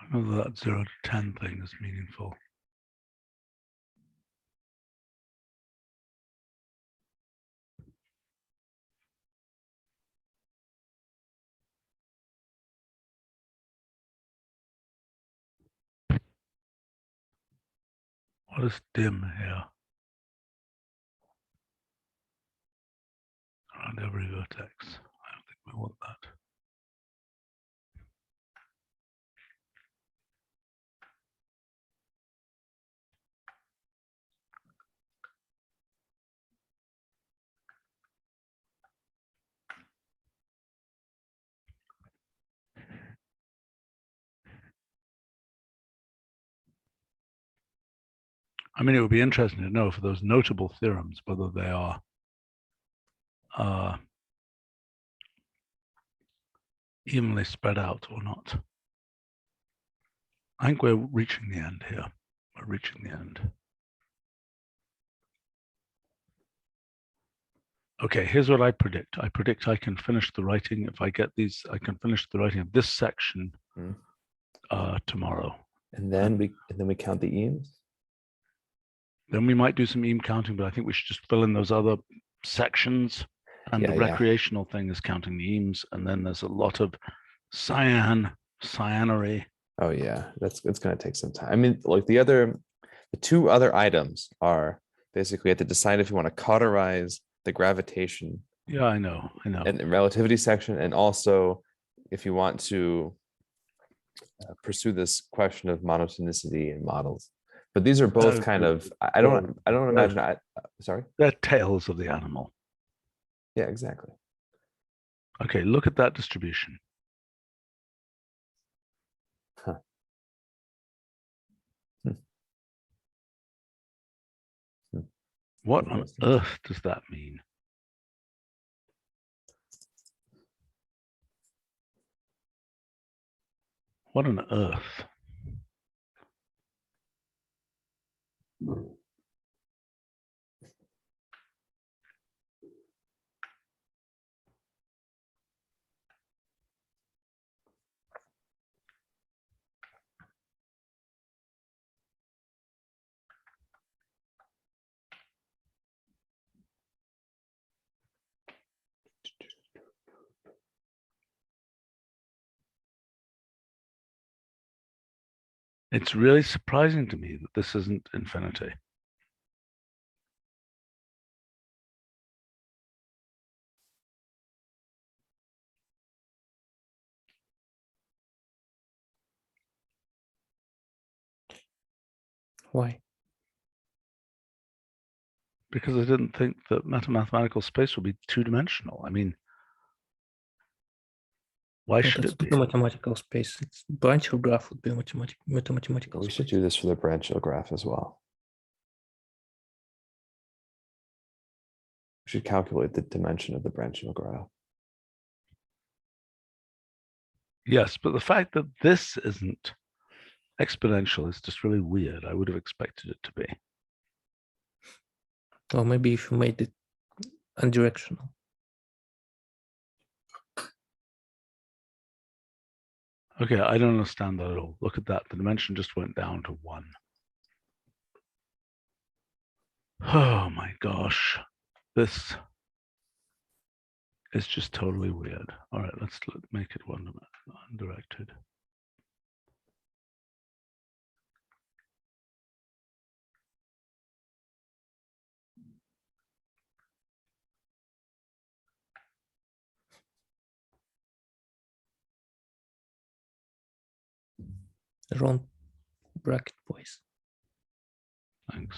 I don't know that 0 to 10 thing is meaningful. What is dim here? Around every vertex. I don't think we want that. I mean, it would be interesting to know for those notable theorems, whether they are evenly spread out or not. I think we're reaching the end here. We're reaching the end. Okay, here's what I predict. I predict I can finish the writing. If I get these, I can finish the writing of this section tomorrow. And then we count the eames. Then we might do some eam counting, but I think we should just fill in those other sections. And the recreational thing is counting the eames. And then there's a lot of cyanery. Oh yeah, it's going to take some time. I mean, like the two other items are basically you have to decide if you want to cauterize the gravitation. Yeah, I know. And relativity section, and also if you want to pursue this question of monotonicity in models. But these are both kind of, I don't imagine. Sorry? They're tails of the animal. Yeah, exactly. Okay, look at that distribution. Huh. Hmm. Hmm. What on Interesting. earth does that mean? What on earth? It's really surprising to me that this isn't infinity. Why? Because I didn't think that mathematical space would be two-dimensional. I mean, why should It's it be? not a mathematical space. It's branch graph would be a mathematical We should space. do this for the branchial graph as well. We should calculate the dimension of the branchial graph. Yes, but the fact that this isn't exponential is just really weird. I would have expected it to be. Or maybe if you made it unidirectional. Okay, I don't understand that at all. Look at that. The dimension just went down to 1. Oh my gosh. This is just totally weird. All right, let's make it undirected. Round bracket, boys. Thanks.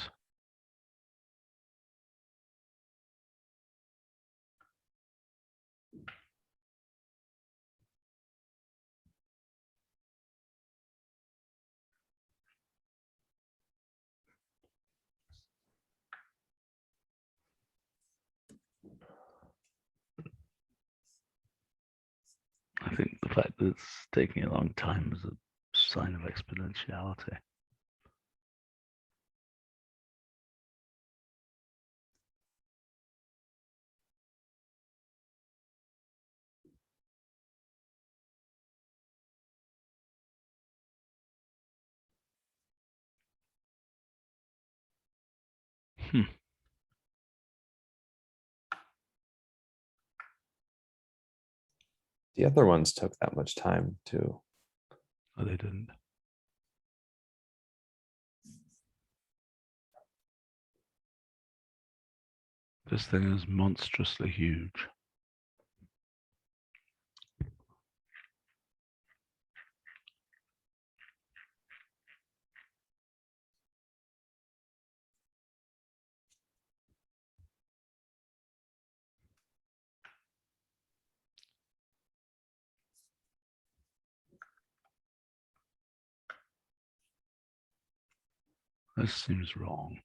I think the fact that it's taking a long time is a sign of exponentiality. The other ones took that much time too. Oh, they didn't. This thing is monstrously huge. This seems wrong.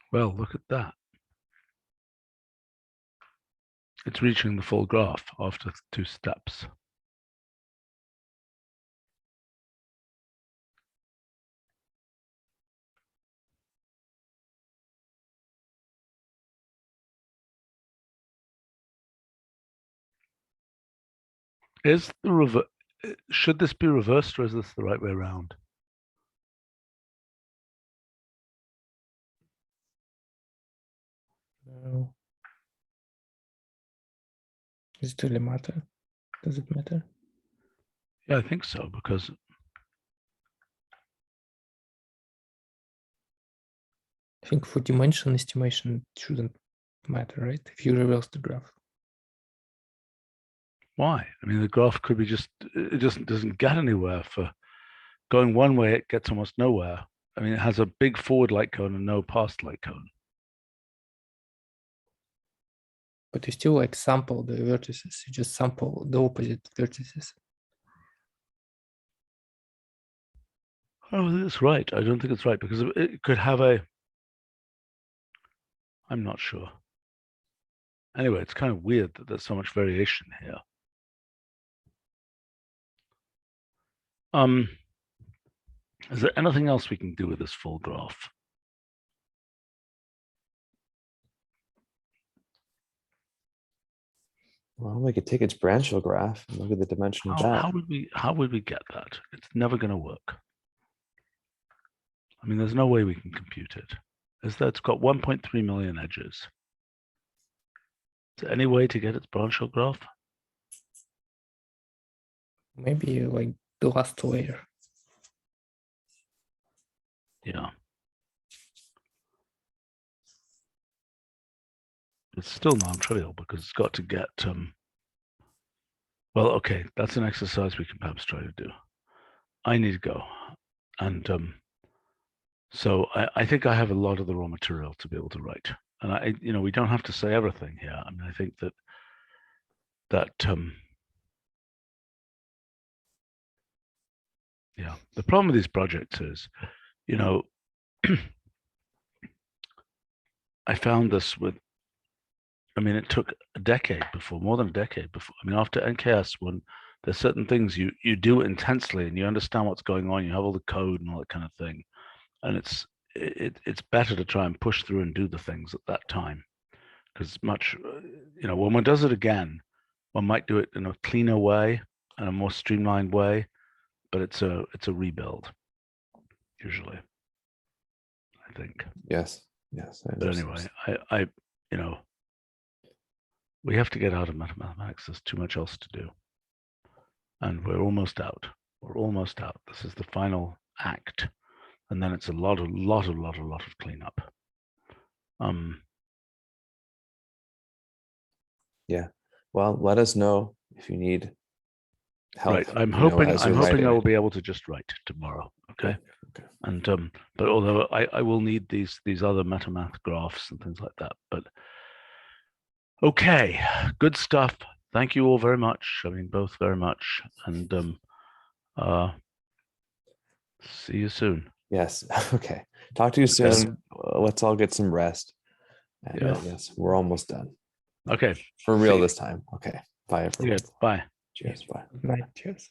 Well, look at that. It's reaching the full graph after 2 steps. Is should this be reversed, or is this the right way around? Does it really matter? Does it matter? Yeah, I think so, because I think for dimension estimation, it shouldn't matter, right? If you reverse the graph. why? I mean, the graph could be it just doesn't get anywhere. For going one way, it gets almost nowhere. I mean, it has a big forward light cone and no past light cone. But you still like sample the vertices. You just sample the opposite vertices. I don't think it's right. I don't think it's right, because it could have I'm not sure. Anyway, it's kind of weird that there's so much variation here. Is there anything else we can do with this full graph? Well, we could take its branchial graph and look at the dimension of that. How would we get that? It's never going to work. I mean, there's no way we can compute it. It's got 1.3 million edges. Is there any way to get its branchial graph? Maybe like the last layer. Yeah. It's still non-trivial, because it's got to get well, okay, that's an exercise we can perhaps try to do. I need to go. And so I think I have a lot of the raw material to be able to write. And we don't have to say everything here. I mean, I think that yeah, the problem with these projects is, I found this it took a decade before, more than a decade before. I mean, after NKS, when there's certain things you do intensely and you understand what's going on, you have all the code and all that kind of thing. And it's better to try and push through and do the things at that time, because much, when one does it again, one might do it in a cleaner way and a more streamlined way, but it's a rebuild usually, I think. Yes. But anyway, I we have to get out of mathematics. There's too much else to do, and we're almost out. This is the final act, and then it's a lot of cleanup. Yeah. Well, let us know if you need help. Right. I'm hoping I will be able to just write tomorrow. Okay. And but although I will need these other MetaMath graphs and things like that. But okay, good stuff. Thank you all very much. I mean, both very much. And see you soon. Yes. Okay. Talk to you soon. Let's all get some rest. And yes, we're almost done. Okay. For real this time. Okay. Bye, everyone. Bye. Cheers. Bye. Good night. Cheers.